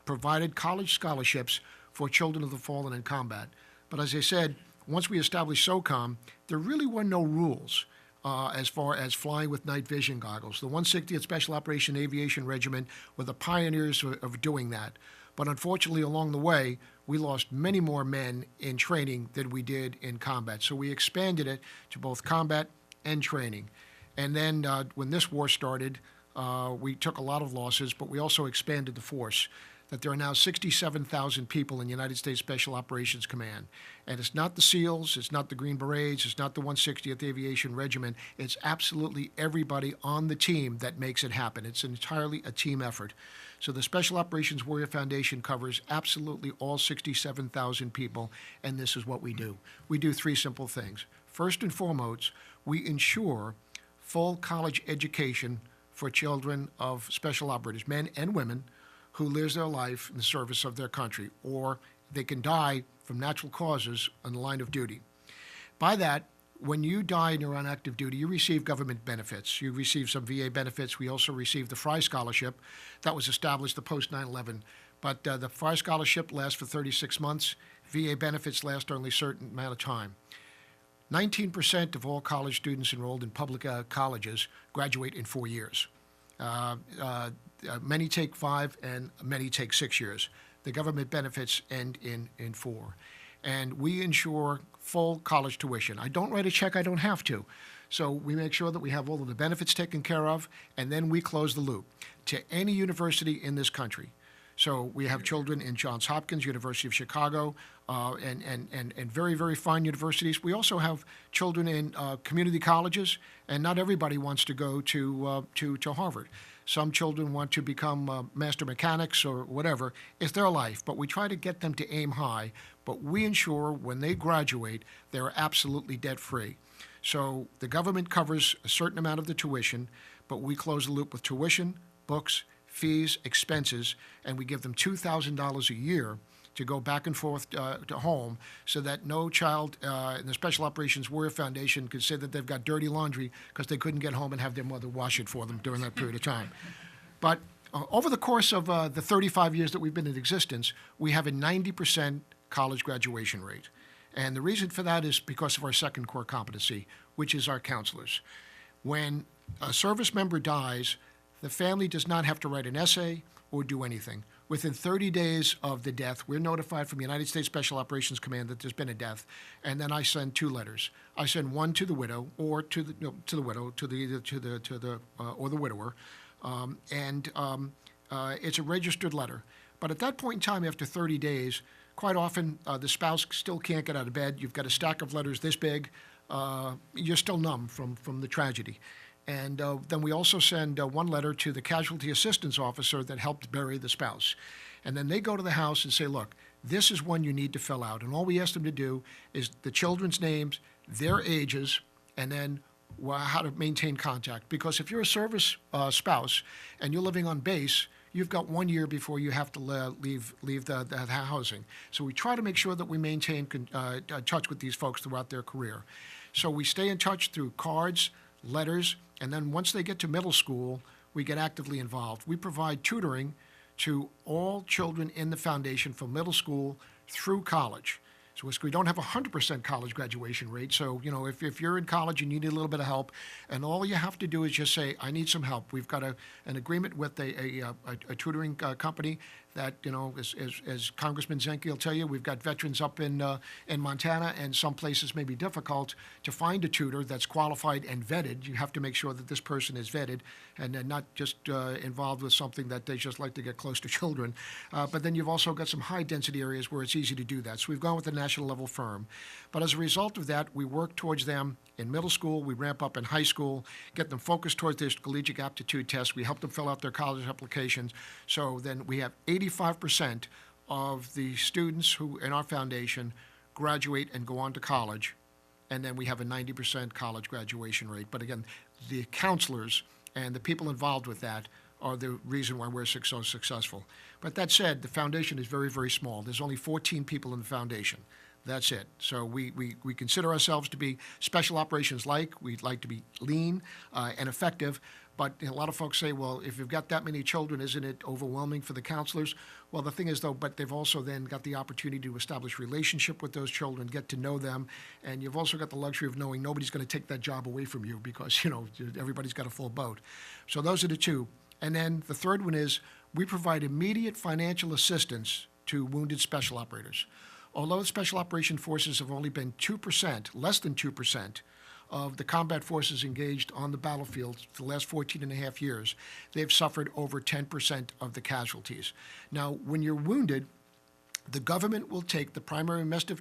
provided college scholarships for children of the fallen in combat. But as I said, once we established SOCOM, there really were no rules as far as flying with night vision goggles. The 160th Special Operation Aviation Regiment were the pioneers of doing that. But unfortunately, along the way, we lost many more men in training than we did in combat. So we expanded it to both combat and training. And then when this war started, we took a lot of losses, but we also expanded the force. That there are now 67,000 people in United States Special Operations Command. And it's not the SEALs, it's not the Green Berets, it's not the 160th Aviation Regiment. It's absolutely everybody on the team that makes it happen. It's entirely a team effort. So the Special Operations Warrior Foundation covers absolutely all 67,000 people, and this is what we do. We do 3 simple things. First and foremost, we ensure full college education for children of special operators, men and women, who lives their life in the service of their country, or they can die from natural causes on the line of duty. By that, when you die and you're on active duty, you receive government benefits. You receive some VA benefits. We also receive the Fry Scholarship that was established the post 9/11. But the Fry Scholarship lasts for 36 months. VA benefits last only a certain amount of time. 19% of all college students enrolled in public colleges graduate in 4 years. Many take 5 and many take 6 years. The government benefits end in 4. And we ensure full college tuition. I don't write a check I don't have to. So we make sure that we have all of the benefits taken care of, and then we close the loop to any university in this country. So we have children in Johns Hopkins, University of Chicago, and very, very fine universities. We also have children in community colleges, and not everybody wants to go to Harvard. Some children want to become master mechanics or whatever. It's their life, but we try to get them to aim high. But we ensure when they graduate, they're absolutely debt-free. So the government covers a certain amount of the tuition, but we close the loop with tuition, books, fees, expenses, and we give them $2,000 a year to go back and forth to home so that no child in the Special Operations Warrior Foundation could say that they've got dirty laundry because they couldn't get home and have their mother wash it for them during that period of time. But over the course of the 35 years that we've been in existence, we have a 90% college graduation rate. And the reason for that is because of our second core competency, which is our counselors. When a service member dies, the family does not have to write an essay or do anything. Within 30 days of the death, we're notified from the United States Special Operations Command that there's been a death, and then I send 2 letters. I send one to the widow or to the widower, it's a registered letter. But at that point in time, after 30 days, quite often the spouse still can't get out of bed. You've got a stack of letters this big. You're still numb from the tragedy. And then we also send one letter to the casualty assistance officer that helped bury the spouse. And then they go to the house and say, look, this is one you need to fill out. And all we ask them to do is the children's names, their ages, and then how to maintain contact. Because if you're a service spouse and you're living on base, you've got 1 year before you have to leave the housing. So we try to make sure that we maintain touch with these folks throughout their career. So we stay in touch through cards, letters, and then once they get to middle school, we get actively involved. We provide tutoring to all children in the foundation from middle school through college. So we don't have a 100% college graduation rate. So, if you're in college and you need a little bit of help, and all you have to do is just say, I need some help. We've got an agreement with a tutoring company that, as Congressman Zenke will tell you, we've got veterans up in Montana, and some places may be difficult to find a tutor that's qualified and vetted. You have to make sure that this person is vetted and not just involved with something that they just like to get close to children. But then you've also got some high-density areas where it's easy to do that. So we've gone with a national-level firm. But as a result of that, we work towards them in middle school, we ramp up in high school, get them focused towards their collegiate aptitude tests, we help them fill out their college applications. So then we have 85% of the students who in our foundation graduate and go on to college, and then we have a 90% college graduation rate. But again, the counselors and the people involved with that are the reason why we're so successful. But that said, the foundation is very, very small. There's only 14 people in the foundation. That's it. So we consider ourselves to be special operations-like. We'd like to be lean and effective. But a lot of folks say, well, if you've got that many children, isn't it overwhelming for the counselors? Well, the thing is, though, but they've also then got the opportunity to establish relationship with those children, get to know them, and you've also got the luxury of knowing nobody's going to take that job away from you because, everybody's got a full boat. So those are the two. And then the third one is we provide immediate financial assistance to wounded special operators. Although Special Operation Forces have only been 2%, less than 2%, of the combat forces engaged on the battlefield for the last 14 and a half years, they've suffered over 10% of the casualties. Now, when you're wounded, the government will take the primary next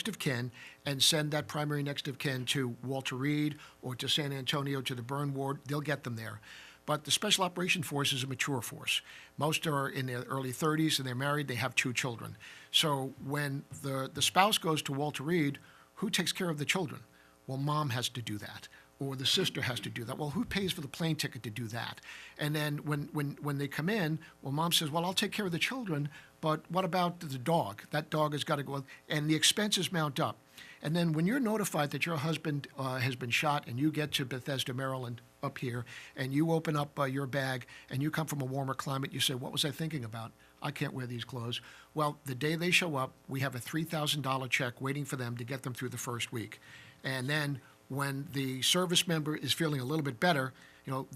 of kin and send that primary next of kin to Walter Reed or to San Antonio to the burn ward. They'll get them there. But the Special Operation Force is a mature force. Most are in their early 30s, and they're married. They have 2 children. So when the spouse goes to Walter Reed, who takes care of the children? Well, mom has to do that, or the sister has to do that. Well, who pays for the plane ticket to do that? And then when they come in, well, mom says, well, I'll take care of the children, but what about the dog? That dog has got to go, and the expenses mount up. And then when you're notified that your husband has been shot and you get to Bethesda, Maryland, up here, and you open up your bag and you come from a warmer climate, you say, what was I thinking about? I can't wear these clothes. Well, the day they show up, we have a $3,000 check waiting for them to get them through the first week. And then when the service member is feeling a little bit better,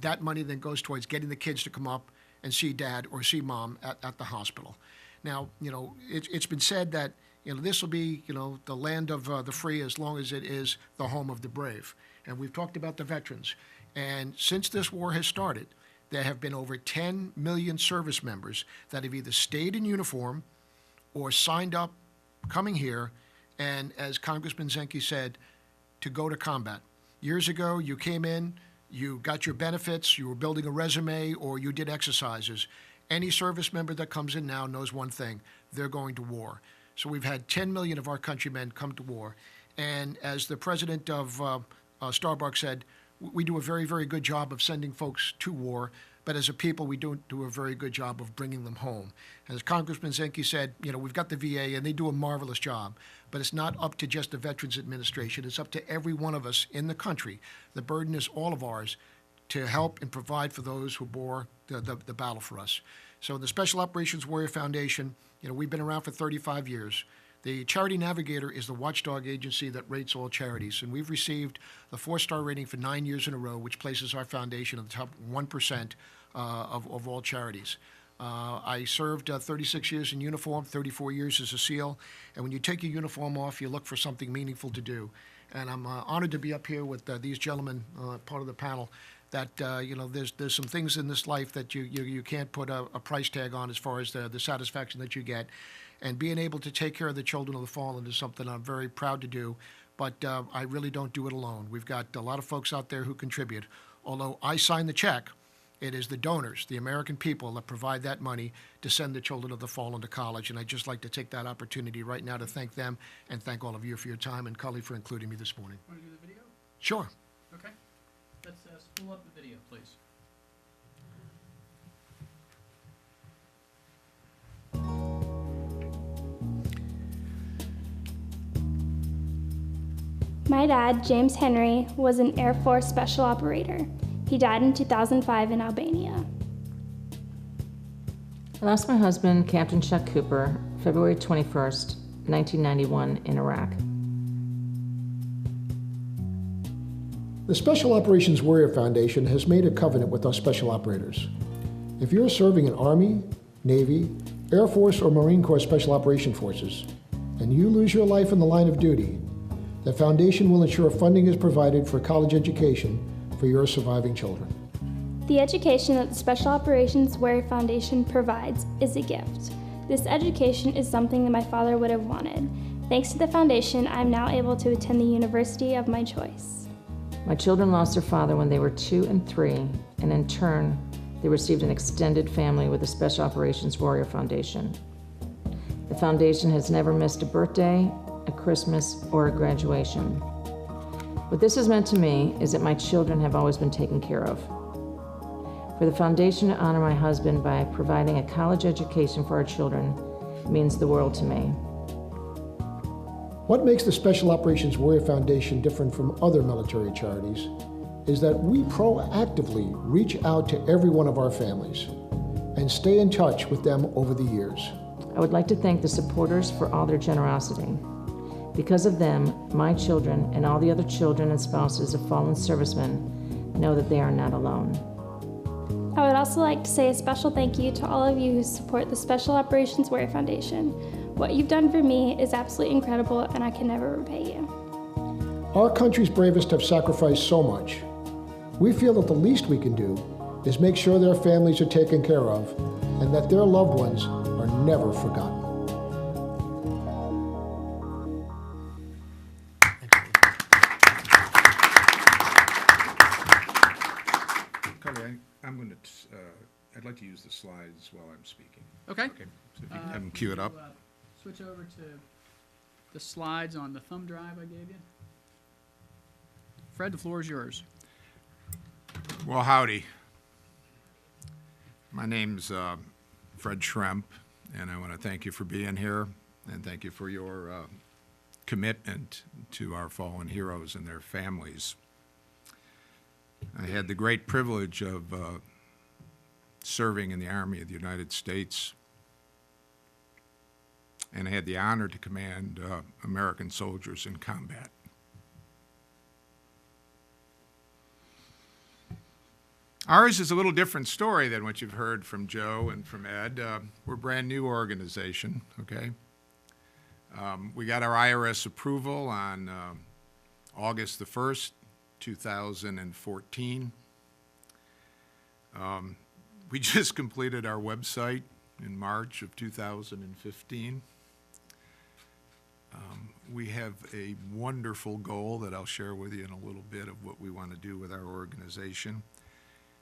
that money then goes towards getting the kids to come up and see dad or see mom at the hospital. Now, it's been said that, this will be, the land of the free as long as it is the home of the brave. And we've talked about the veterans. And since this war has started, there have been over 10 million service members that have either stayed in uniform or signed up coming here, and as Congressman Zenke said, to go to combat. Years ago, you came in, you got your benefits, you were building a resume, or you did exercises. Any service member that comes in now knows one thing: they're going to war. So we've had 10 million of our countrymen come to war. And as the president of Starbucks said, we do a very, very good job of sending folks to war, but as a people, we don't do a very good job of bringing them home. As Congressman Zenke said, we've got the VA, and they do a marvelous job, but it's not up to just the Veterans Administration. It's up to every one of us in the country. The burden is all of ours to help and provide for those who bore the battle for us. So the Special Operations Warrior Foundation, we've been around for 35 years. The Charity Navigator is the watchdog agency that rates all charities, and we've received the 4-star rating for 9 years in a row, which places our foundation in the top 1% of all charities. I served 36 years in uniform, 34 years as a SEAL, and when you take your uniform off, you look for something meaningful to do. And I'm honored to be up here with these gentlemen, part of the panel, that there's some things in this life that you can't put a price tag on as far as the satisfaction that you get. And being able to take care of the children of the fallen is something I'm very proud to do, but I really don't do it alone. We've got a lot of folks out there who contribute. Although I sign the check, it is the donors, the American people, that provide that money to send the children of the fallen to college. And I'd just like to take that opportunity right now to thank them and thank all of you for your time, and Cully for including me this morning. Want to do the video? Sure. Okay. Let's spool up the video, please. My dad, James Henry, was an Air Force special operator. He died in 2005 in Albania. I lost my husband, Captain Chuck Cooper, February 21st, 1991, in Iraq. The Special Operations Warrior Foundation has made a covenant with us special operators. If you're serving in Army, Navy, Air Force, or Marine Corps Special Operation Forces, and you lose your life in the line of duty, the foundation will ensure funding is provided for college education for your surviving children. The education that the Special Operations Warrior Foundation provides is a gift. This education is something that my father would have wanted. Thanks to the foundation, I'm now able to attend the university of my choice. My children lost their father when they were 2 and 3, and in turn, they received an extended family with the Special Operations Warrior Foundation. The foundation has never missed a birthday, a Christmas, or a graduation. What this has meant to me is that my children have always been taken care of. For the foundation to honor my husband by providing a college education for our children means the world to me. What makes the Special Operations Warrior Foundation different from other military charities is that we proactively reach out to every one of our families and stay in touch with them over the years. I would like to thank the supporters for all their generosity. Because of them, my children and all the other children and spouses of fallen servicemen know that they are not alone. I would also like to say a special thank you to all of you who support the Special Operations Warrior Foundation. What you've done for me is absolutely incredible, and I can never repay you. Our country's bravest have sacrificed so much. We feel that the least we can do is make sure their families are taken care of and that their loved ones are never forgotten. Carly, I'd like to use the slides while I'm speaking. Okay. Okay, so if you can have them cue it up. Switch over to the slides on the thumb drive I gave you. Fred, the floor is yours. Well, howdy. My name's Fred Schremp, and I want to thank you for being here, and thank you for your commitment to our fallen heroes and their families. I had the great privilege of serving in the Army of the United States, and I had the honor to command American soldiers in combat. Ours is a little different story than what you've heard from Joe and from Ed. We're a brand new organization, okay? We got our IRS approval on August the 1st, 2014. We just completed our website in March of 2015. We have a wonderful goal that I'll share with you in a little bit of what we want to do with our organization.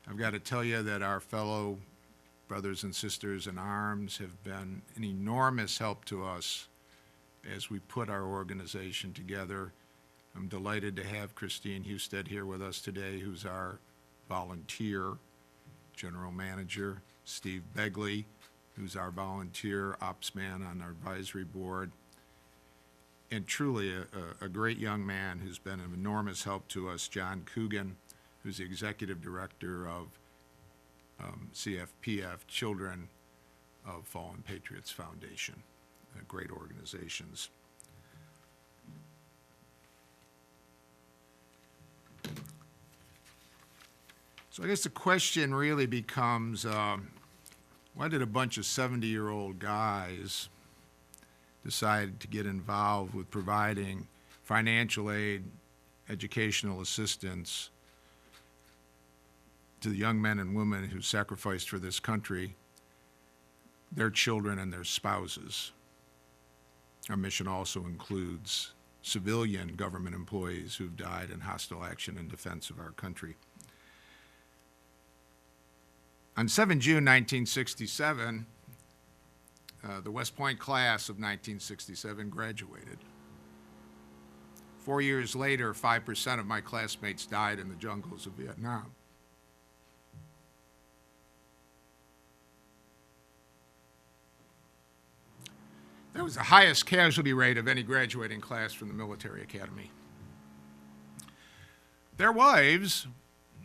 I've got to tell you that our fellow brothers and sisters in arms have been an enormous help to us as we put our organization together. I'm delighted to have Christine Husted here with us today, who's our volunteer general manager, Steve Begley, who's our volunteer ops man on our advisory board, and truly a great young man who's been of enormous help to us, John Coogan, who's the executive director of CFPF, Children of Fallen Patriots Foundation, great organizations. So I guess the question really becomes, why did a bunch of 70-year-old guys decide to get involved with providing financial aid, educational assistance to the young men and women who sacrificed for this country, their children and their spouses? Our mission also includes civilian government employees who've died in hostile action in defense of our country. On 7 June 1967, the West Point class of 1967 graduated. 4 years later, 5% of my classmates died in the jungles of Vietnam. That was the highest casualty rate of any graduating class from the military academy. Their wives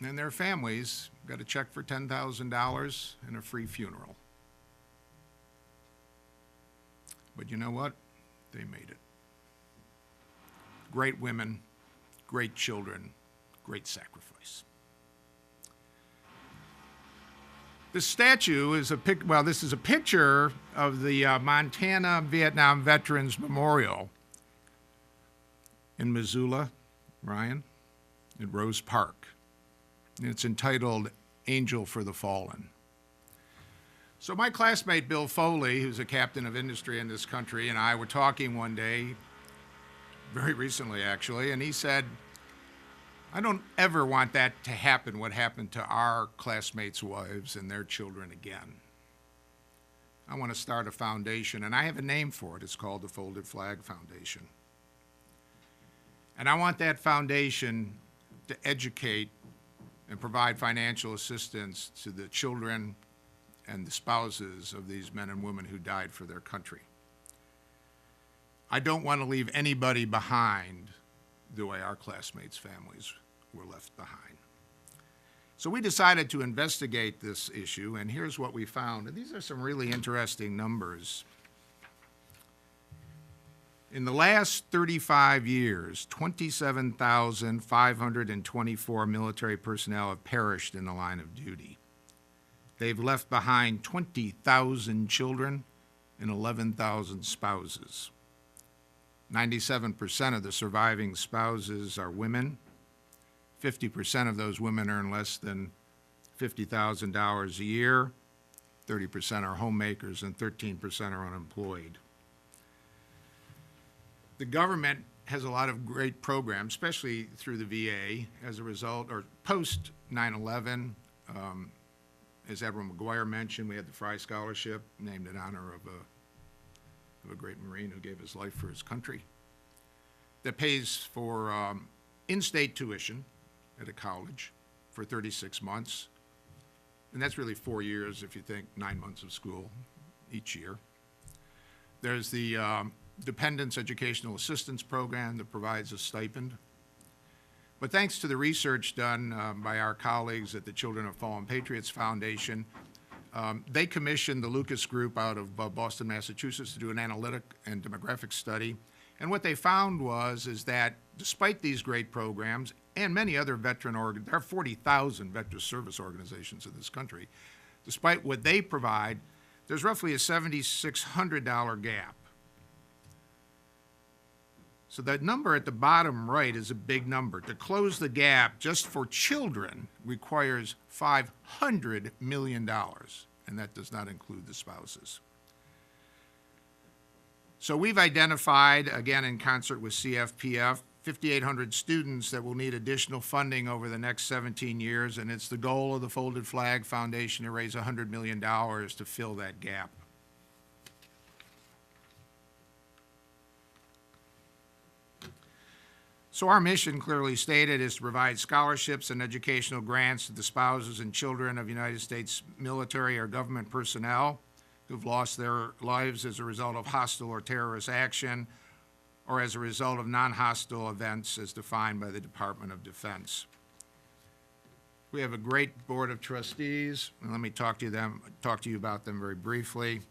and their families got a check for $10,000 and a free funeral. But you know what? They made it. Great women, great children, great sacrifice. This statue is this is a picture of the Montana Vietnam Veterans Memorial in Missoula, Ryan, in Rose Park. And it's entitled Angel for the Fallen. So my classmate Bill Foley, who's a captain of industry in this country, and I were talking one day, very recently actually, and he said, I don't ever want that to happen, what happened to our classmates' wives and their children again. I want to start a foundation, and I have a name for it. It's called the Folded Flag Foundation. And I want that foundation to educate and provide financial assistance to the children and the spouses of these men and women who died for their country. I don't want to leave anybody behind the way our classmates' families were left behind. So we decided to investigate this issue, and here's what we found. And these are some really interesting numbers. In the last 35 years, 27,524 military personnel have perished in the line of duty. They've left behind 20,000 children and 11,000 spouses. 97% of the surviving spouses are women. 50% of those women earn less than $50,000 a year. 30% are homemakers, and 13% are unemployed. The government has a lot of great programs, especially through the VA, as a result, or post 9/11. As Admiral McGuire mentioned, we had the Fry Scholarship, named in honor of a great Marine who gave his life for his country, that pays for in-state tuition at a college for 36 months. And that's really 4 years if you think 9 months of school each year. There's the Dependents Educational Assistance Program that provides a stipend. But thanks to the research done by our colleagues at the Children of Fallen Patriots Foundation, they commissioned the Lucas Group out of Boston, Massachusetts to do an analytic and demographic study. And what they found is that despite these great programs and many other there are 40,000 veteran service organizations in this country, despite what they provide, there's roughly a $7,600 gap. So that number at the bottom right is a big number. To close the gap just for children requires $500 million, and that does not include the spouses. So we've identified, again in concert with CFPF, 5,800 students that will need additional funding over the next 17 years, and it's the goal of the Folded Flag Foundation to raise $100 million to fill that gap. So our mission, clearly stated, is to provide scholarships and educational grants to the spouses and children of United States military or government personnel who've lost their lives as a result of hostile or terrorist action or as a result of non-hostile events as defined by the Department of Defense. We have a great board of trustees, and let me talk to you about them very briefly.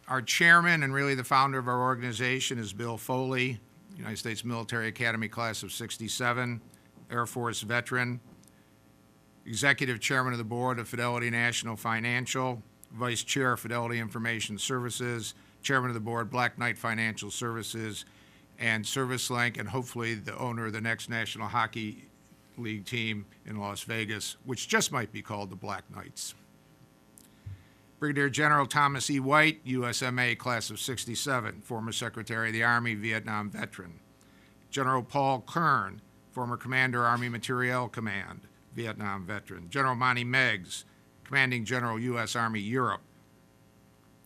Our chairman and really the founder of our organization is Bill Foley, United States Military Academy class of '67, Air Force veteran, executive chairman of the board of Fidelity National Financial, vice chair of Fidelity Information Services, chairman of the board Black Knight Financial Services, and ServiceLink, and hopefully the owner of the next National Hockey League team in Las Vegas, which just might be called the Black Knights. Brigadier General Thomas E. White, USMA class of '67, former Secretary of the Army, Vietnam veteran. General Paul Kern, former Commander, Army Materiel Command, Vietnam veteran. General Monty Meigs, Commanding General, U.S. Army Europe,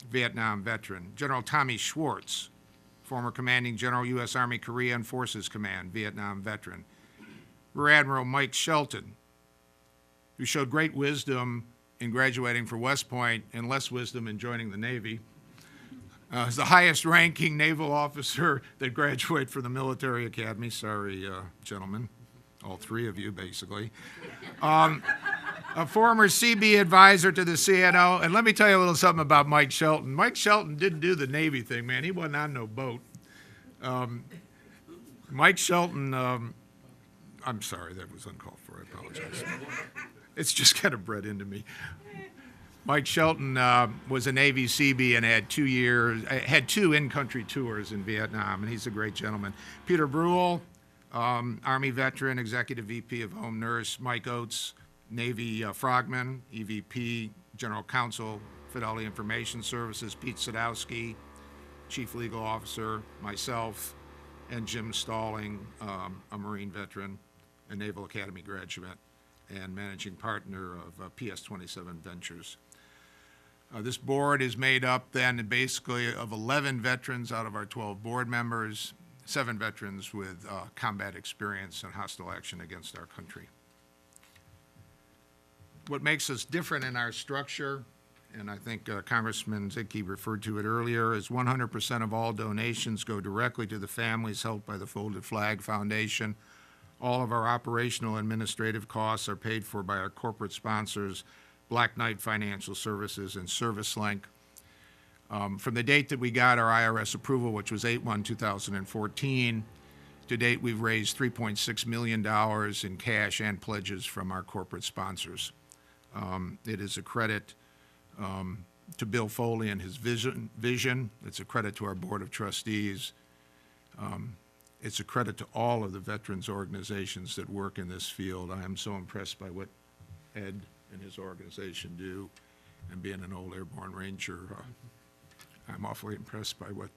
Vietnam veteran. General Tommy Schwartz, former Commanding General, U.S. Army Korean Forces Command, Vietnam veteran. Rear Admiral Mike Shelton, who showed great wisdom in graduating for West Point and less wisdom in joining the Navy. Is the highest ranking naval officer that graduated from the military academy. Sorry, gentlemen, all three of you basically. A former CB advisor to the CNO. And let me tell you a little something about Mike Shelton. Mike Shelton didn't do the Navy thing, man. He wasn't on no boat. Mike Shelton, I'm sorry, that was uncalled for. I apologize. It's just kind of bred into me. Mike Shelton was a Navy CB and had 2 years, had 2 in-country tours in Vietnam, and he's a great gentleman. Peter Bruhl, Army veteran, Executive VP of Home Nurse. Mike Oates, Navy frogman, EVP, General Counsel, Fidelity Information Services. Pete Sadowski, Chief Legal Officer. Myself, and Jim Stalling, a Marine veteran, a Naval Academy graduate, and managing partner of PS27 Ventures. This board is made up then basically of 11 veterans out of our 12 board members, 7 veterans with combat experience and hostile action against our country. What makes us different in our structure, and I think Congressman Zicke referred to it earlier, is 100% of all donations go directly to the families helped by the Folded Flag Foundation. All of our operational administrative costs are paid for by our corporate sponsors, Black Knight Financial Services and ServiceLink. From the date that we got our IRS approval, which was 8/1/2014, to date we've raised $3.6 million in cash and pledges from our corporate sponsors. It is a credit to Bill Foley and his vision. It's a credit to our Board of Trustees. It's a credit to all of the veterans organizations that work in this field. I am so impressed by what Ed and his organization do, and being an old airborne ranger, I'm awfully impressed by what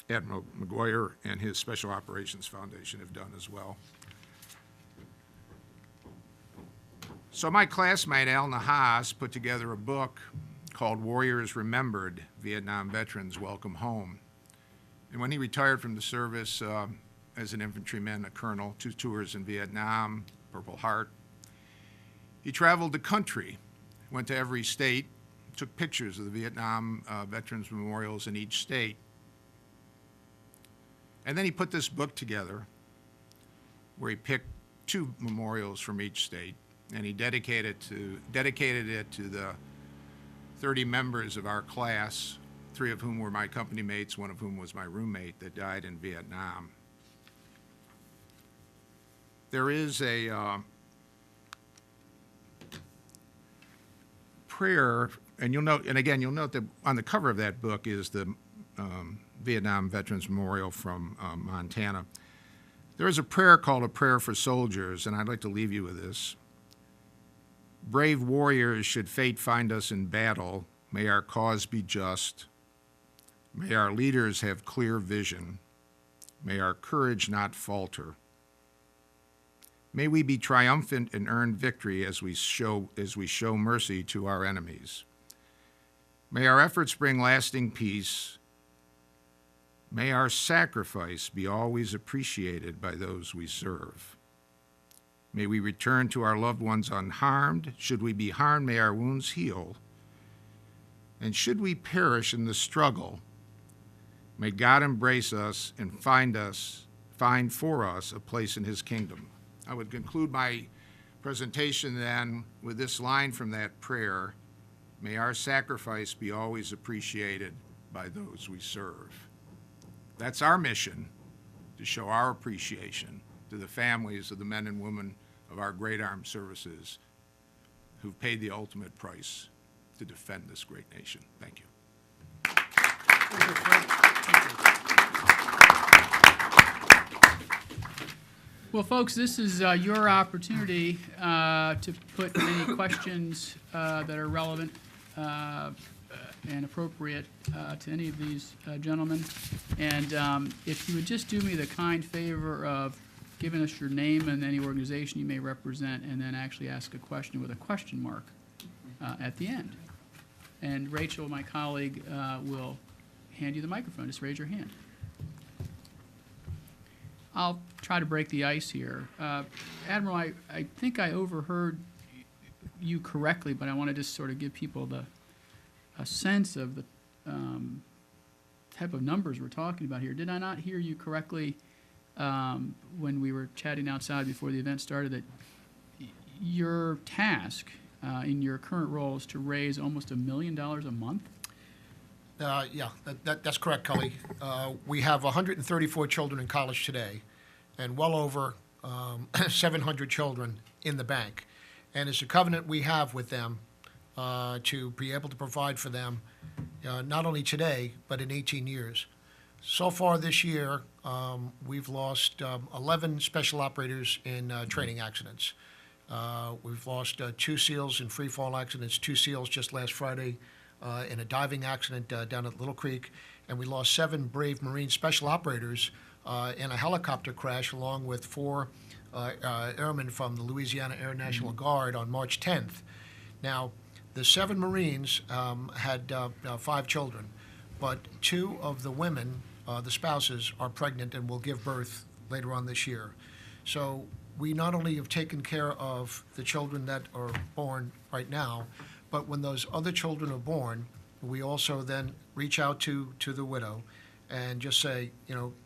Admiral McGuire and his Special Operations Foundation have done as well. So my classmate Al Nahas put together a book called Warriors Remembered, Vietnam Veterans Welcome Home. And when he retired from the service as an infantryman, a colonel, 2 tours in Vietnam, Purple Heart, he traveled the country, went to every state, took pictures of the Vietnam Veterans Memorials in each state. And then he put this book together where he picked 2 memorials from each state, and he dedicated it to the 30 members of our class, 3 of whom were my company mates, 1 of whom was my roommate that died in Vietnam. There is a prayer, and you'll note that on the cover of that book is the Vietnam Veterans Memorial from Montana. There is a prayer called A Prayer for Soldiers, and I'd like to leave you with this. Brave warriors, should fate find us in battle, may our cause be just. May our leaders have clear vision. May our courage not falter. May we be triumphant and earn victory as we show mercy to our enemies. May our efforts bring lasting peace. May our sacrifice be always appreciated by those we serve. May we return to our loved ones unharmed. Should we be harmed, may our wounds heal. And should we perish in the struggle, may God embrace us and find for us a place in his kingdom. I would conclude my presentation then with this line from that prayer: may our sacrifice be always appreciated by those we serve. That's our mission, to show our appreciation to the families of the men and women of our great armed services who've paid the ultimate price to defend this great nation. Thank you. Well, folks, this is your opportunity to put any questions that are relevant and appropriate to any of these gentlemen. And if you would just do me the kind favor of giving us your name and any organization you may represent, and then actually ask a question with a question mark at the end. And Rachel, my colleague, will hand you the microphone. Just raise your hand. I'll try to break the ice here. Admiral, I think I overheard you correctly, but I want to just sort of give people a sense of the type of numbers we're talking about here. Did I not hear you correctly when we were chatting outside before the event started, that your task in your current role is to raise almost $1 million a month? Yeah, that's correct, Cully. We have 134 children in college today, and well over 700 children in the bank. And it's a covenant we have with them to be able to provide for them not only today, but in 18 years. So far this year, we've lost 11 special operators in training accidents. We've lost 2 SEALs in free fall accidents, 2 SEALs just last Friday in a diving accident down at Little Creek, and we lost 7 brave Marine special operators in a helicopter crash, along with 4 airmen from the Louisiana Air National Guard on March 10th. Now, the 7 Marines had 5 children, but 2 of the women, the spouses, are pregnant and will give birth later on this year. So we not only have taken care of the children that are born right now, but when those other children are born, we also then reach out to the widow and just say,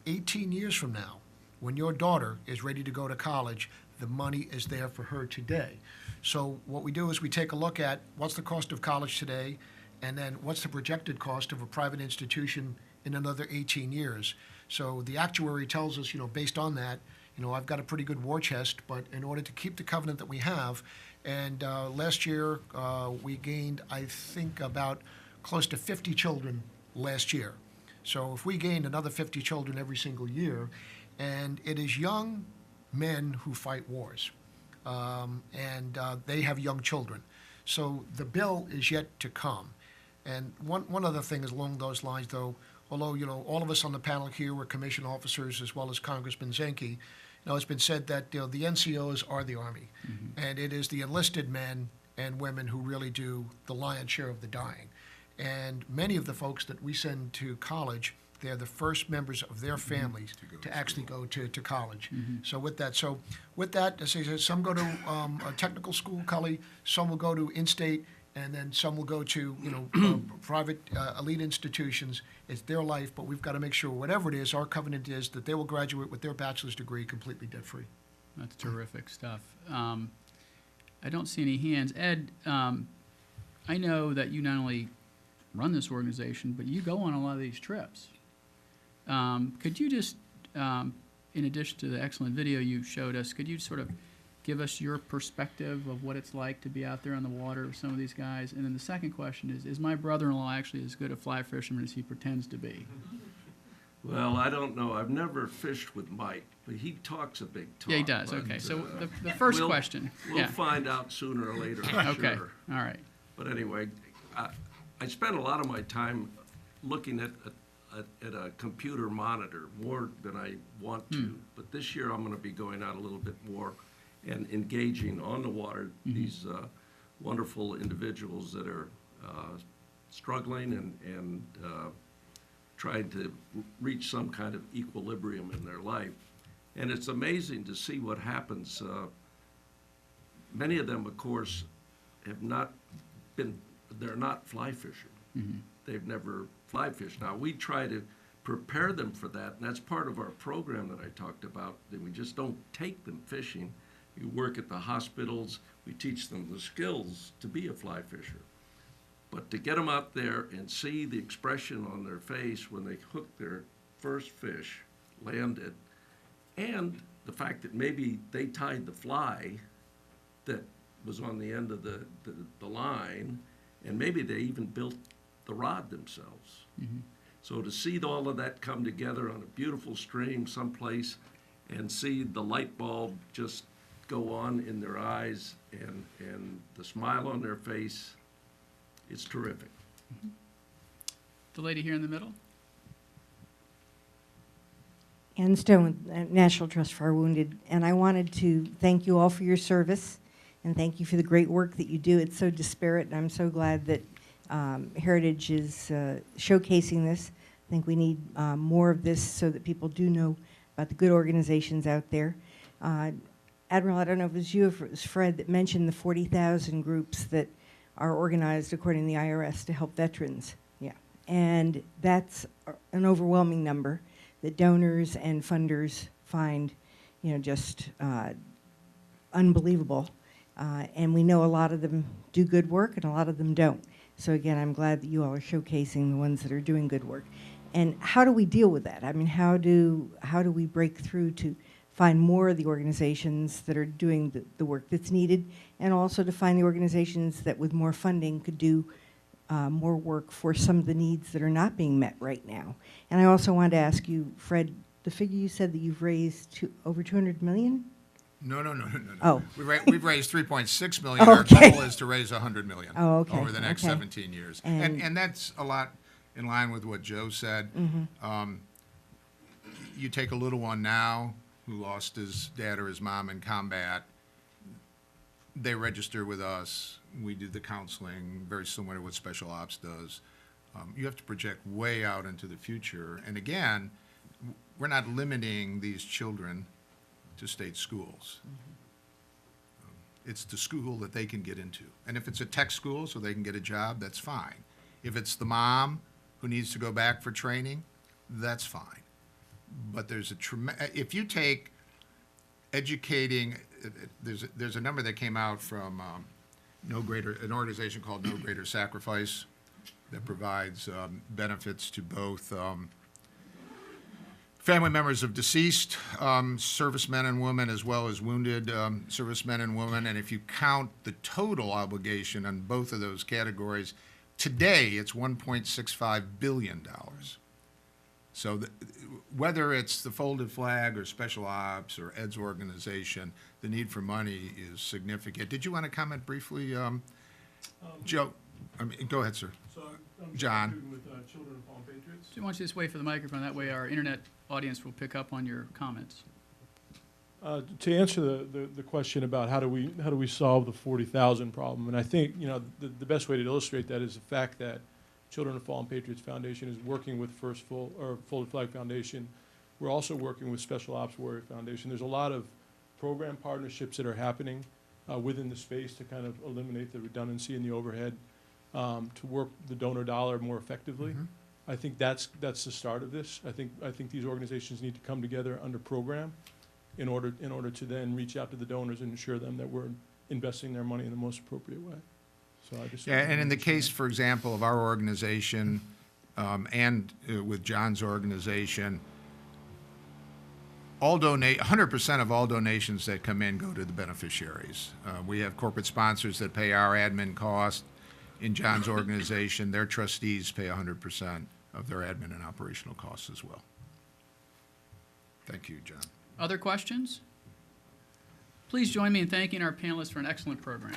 18 years from now, when your daughter is ready to go to college, the money is there for her today. So what we do is we take a look at what's the cost of college today, and then what's the projected cost of a private institution in another 18 years. So the actuary tells us, based on that, I've got a pretty good war chest, but in order to keep the covenant that we have, and last year we gained, I think, about close to 50 children last year. So if we gained another 50 children every single year, and it is young men who fight wars, and they have young children. So the bill is yet to come. And one other thing is along those lines, though, although, all of us on the panel here were commissioned officers as well as Congressman Zinke, it's been said that the NCOs are the Army, and it is the enlisted men and women who really do the lion's share of the dying. And many of the folks that we send to college, they're the first members of their families to actually go to college. So with that, as I said, some go to a technical school, Cully, some will go to in-state, and then some will go to, private elite institutions. It's their life, but we've got to make sure whatever it is, our covenant is that they will graduate with their bachelor's degree completely debt-free. That's terrific stuff. I don't see any hands. Ed, I know that you not only run this organization, but you go on a lot of these trips. Could you just, in addition to the excellent video you showed us, could you sort of give us your perspective of what it's like to be out there on the water with some of these guys? And then the second question is my brother-in-law actually as good a fly fisherman as he pretends to be? Well, I don't know. I've never fished with Mike, but he talks a big talk. Yeah, he does. but, Okay, so the first we'll- question. We'll Yeah. find out sooner or later, I'm Okay, sure. all right. But anyway, I spend a lot of my time looking at a computer monitor, more than I want to. But this year, I'm gonna be going out a little bit more and engaging on the water, these wonderful individuals that are struggling and trying to reach some kind of equilibrium in their life. And it's amazing to see what happens. Many of them, of course, have not been, they're not fly fishing. They've never fly fished. Now, we try to prepare them for that, and that's part of our program that I talked about, that we just don't take them fishing. We work at the hospitals, we teach them the skills to be a fly fisher. But to get them out there and see the expression on their face when they hook their first fish, land it, and the fact that maybe they tied the fly that was on the end of the line, and maybe they even built the rod themselves. So to see all of that come together on a beautiful stream someplace and see the light bulb just go on in their eyes and the smile on their face, it's terrific. The lady here in the middle? Ann Stone, National Trust for Our Wounded, and I wanted to thank you all for your service and thank you for the great work that you do. It's so disparate, and I'm so glad that Heritage is showcasing this. I think we need more of this so that people do know about the good organizations out there. Admiral, I don't know if it was you or if it was Fred that mentioned the 40,000 groups that are organized according to the IRS to help veterans. Yeah, and that's an overwhelming number that donors and funders find, just unbelievable. And we know a lot of them do good work and a lot of them don't. So again, I'm glad that you all are showcasing the ones that are doing good work. And how do we deal with that? I mean, how do we break through to find more of the organizations that are doing the work that's needed, and also to find the organizations that with more funding could do more work for some of the needs that are not being met right now? And I also wanted to ask you, Fred, the figure you said that you've raised over 200 million? No. Oh. We've raised 3.6 million. Okay. Our goal is to raise 100 million over the next 17 years. And that's a lot in line with what Joe said. You take a little one now who lost his dad or his mom in combat. They register with us. We do the counseling, very similar to what Special Ops does. You have to project way out into the future. And again, we're not limiting these children to state schools. It's the school that they can get into. And if it's a tech school so they can get a job, that's fine. If it's the mom who needs to go back for training, that's fine. But there's if you take educating, there's a number that came out from an organization called No Greater Sacrifice that provides benefits to both family members of deceased servicemen and women, as well as wounded servicemen and women. And if you count the total obligation on both of those categories, today it's $1.65 billion. So whether it's the Folded Flag or Special Ops or Ed's organization, the need for money is significant. Did you want to comment briefly, Joe? Go ahead, sir. So I'm John. with Children of Fallen Patriots. So why don't you just wait for the microphone? That way our internet audience will pick up on your comments. To answer the question about how do we solve the 40,000 problem, and I think the best way to illustrate that is the fact that Children of Fallen Patriots Foundation is working with Folded Flag Foundation. We're also working with Special Ops Warrior Foundation. There's a lot of program partnerships that are happening. within the space to kind of eliminate the redundancy in the overhead, to work the donor dollar more effectively. I think that's the start of this. I think these organizations need to come together under program in order to then reach out to the donors and ensure them that we're investing their money in the most appropriate way. So I just Yeah, and in the case, for example, of our organization, and with John's organization, 100% of all donations that come in go to the beneficiaries. We have corporate sponsors that pay our admin cost. In John's organization, their trustees pay 100% of their admin and operational costs as well. Thank you, John. Other questions? Please join me in thanking our panelists for an excellent program.